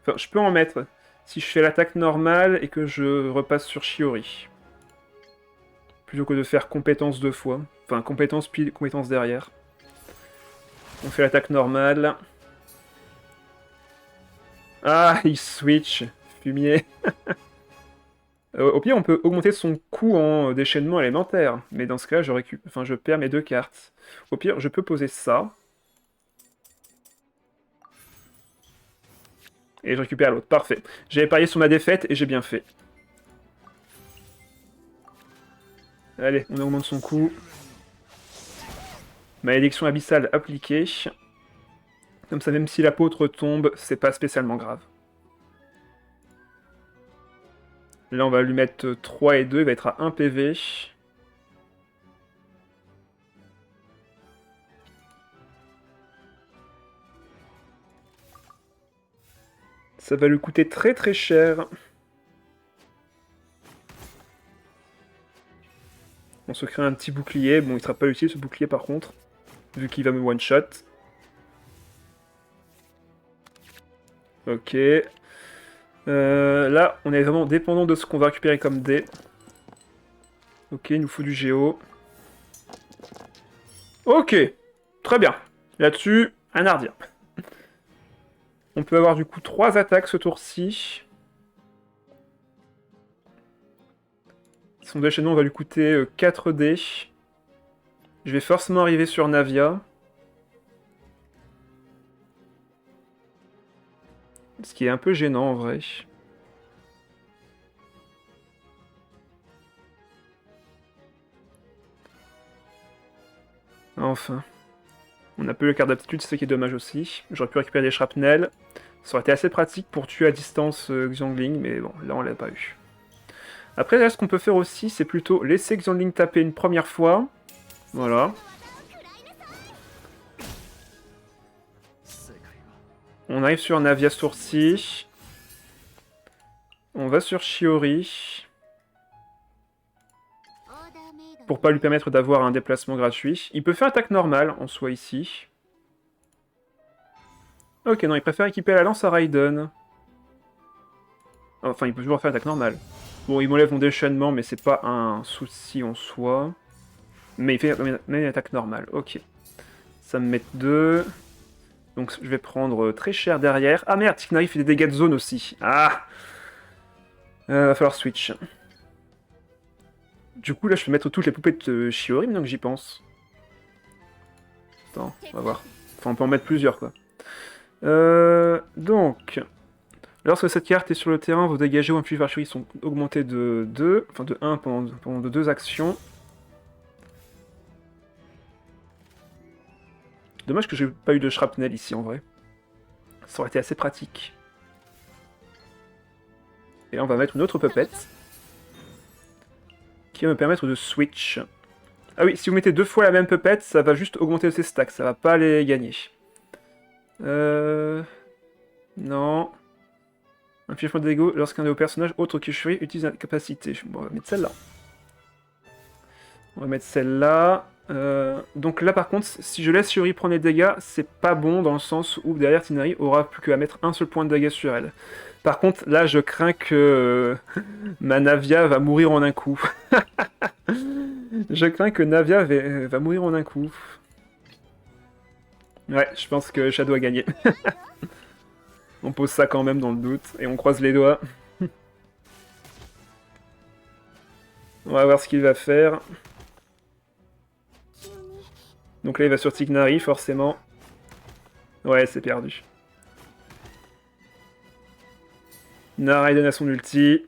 Enfin, je peux en mettre si je fais l'attaque normale et que je repasse sur Shiori. Plutôt que de faire compétence deux fois. Enfin, compétence puis compétence derrière. On fait l'attaque normale. Ah, il switch. Fumier. Au pire, on peut augmenter son coût en déchaînement élémentaire. Mais dans ce cas, je perds mes deux cartes. Au pire, je peux poser ça. Et je récupère l'autre. Parfait. J'avais parié sur ma défaite et j'ai bien fait. Allez, on augmente son coût. Malédiction abyssale appliquée. Comme ça, même si l'apôtre tombe, c'est pas spécialement grave. Là, on va lui mettre 3 et 2, il va être à 1 PV. Ça va lui coûter très très cher. On se crée un petit bouclier. Bon, il sera pas utile ce bouclier par contre, vu qu'il va me one-shot. Ok. Là, on est vraiment dépendant de ce qu'on va récupérer comme dés. Ok, il nous faut du géo. Ok, très bien. Là-dessus, un ardien. On peut avoir du coup 3 attaques ce tour-ci. Son déchaînement va lui coûter 4 dés. Je vais forcément arriver sur Navia. Ce qui est un peu gênant en vrai. Enfin. On n'a pas eu la carte d'aptitude, c'est ça qui est dommage aussi. J'aurais pu récupérer des shrapnels. Ça aurait été assez pratique pour tuer à distance Xiangling, mais bon, là on l'a pas eu. Après, là, ce qu'on peut faire aussi, c'est plutôt laisser Xiangling taper une première fois. Voilà. On arrive sur Navia Sourci. On va sur Shiori. Pour pas lui permettre d'avoir un déplacement gratuit. Il peut faire attaque normale en soi ici. Ok, non, il préfère équiper la lance à Raiden. Enfin, il peut toujours faire attaque normale. Bon, il m'enlève mon déchaînement, mais c'est pas un souci en soi. Mais il fait même une attaque normale, ok. Ça me met 2. Donc je vais prendre très cher derrière. Ah merde, Tignari fait des dégâts de zone aussi. Ah va falloir switch. Du coup, là, je peux mettre toutes les poupées de Shiori, maintenant que j'y pense. Attends, on va voir. Enfin, on peut en mettre plusieurs, quoi. Donc... Lorsque cette carte est sur le terrain, vos dégâts géo infligés par Shiori sont augmentés de 2, enfin de 1 pendant 2 actions. Dommage que j'ai pas eu de shrapnel ici, en vrai. Ça aurait été assez pratique. Et là, on va mettre une autre pupette. Qui va me permettre de switch. Ah oui, si vous mettez 2 fois la même pupette, ça va juste augmenter ses stacks, ça va pas les gagner. Non. Infligement de dégâts lorsqu'un de vos personnages autres que Shuri utilise la capacité. Bon, on va mettre celle-là. On va mettre celle-là. Donc là, par contre, si je laisse Shuri prendre les dégâts, c'est pas bon dans le sens où derrière Tignari aura plus qu'à mettre un seul point de dégâts sur elle. Par contre, là, je crains que ma Navia va mourir en un coup. Je crains que Navia va mourir en un coup. Ouais, je pense que Shadow a gagné. On pose ça quand même dans le doute, et on croise les doigts. On va voir ce qu'il va faire. Donc là, il va sur Tignari, forcément. Ouais, c'est perdu. Naraiden a son ulti.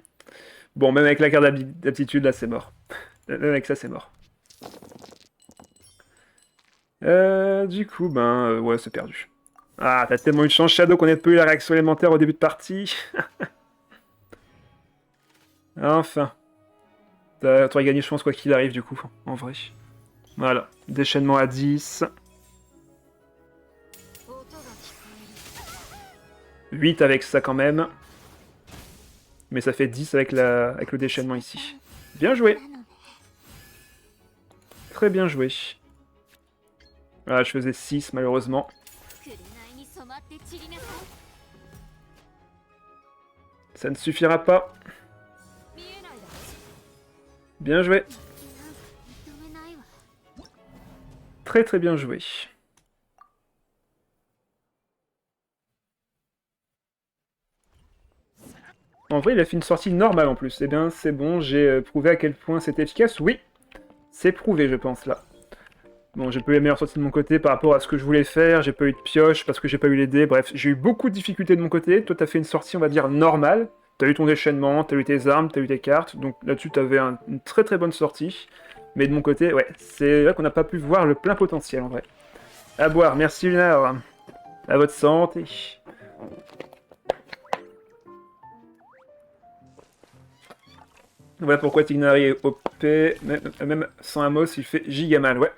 Bon, même avec la carte d'aptitude, là, c'est mort. Même avec ça, c'est mort. Du coup, ouais, c'est perdu. Ah, t'as tellement eu de chance, Shadow, qu'on ait pas eu la réaction élémentaire au début de partie. Enfin. T'aurais gagné, je pense, quoi qu'il arrive, du coup, en vrai. Voilà. Déchaînement à 10. 8 avec ça, quand même. Mais ça fait 10 avec le déchaînement ici. Bien joué. Très bien joué. Ah, je faisais 6, malheureusement. Ça ne suffira pas. Bien joué. Très très bien joué. En vrai, il a fait une sortie normale en plus. Eh bien, c'est bon, j'ai prouvé à quel point c'était efficace. Oui, c'est prouvé, je pense, là. Bon, j'ai pas eu la meilleure sortie de mon côté par rapport à ce que je voulais faire. J'ai pas eu de pioche parce que j'ai pas eu les dés. Bref, j'ai eu beaucoup de difficultés de mon côté. Toi, t'as fait une sortie, on va dire, normale. T'as eu ton déchaînement, t'as eu tes armes, t'as eu tes cartes. Donc là-dessus, t'avais une très très bonne sortie. Mais de mon côté, ouais, c'est là qu'on n'a pas pu voir le plein potentiel, en vrai. À boire, merci Lunar. À votre santé. Voilà pourquoi Tignari est OP. Même sans Amos, il fait giga mal, ouais.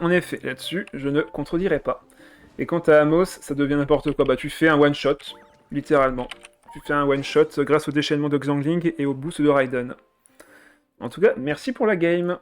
En effet, là-dessus, je ne contredirai pas. Et quant à Amos, ça devient n'importe quoi. Bah, tu fais un one-shot, littéralement. Tu fais un one-shot grâce au déchaînement de Xiangling et au boost de Raiden. En tout cas, merci pour la game.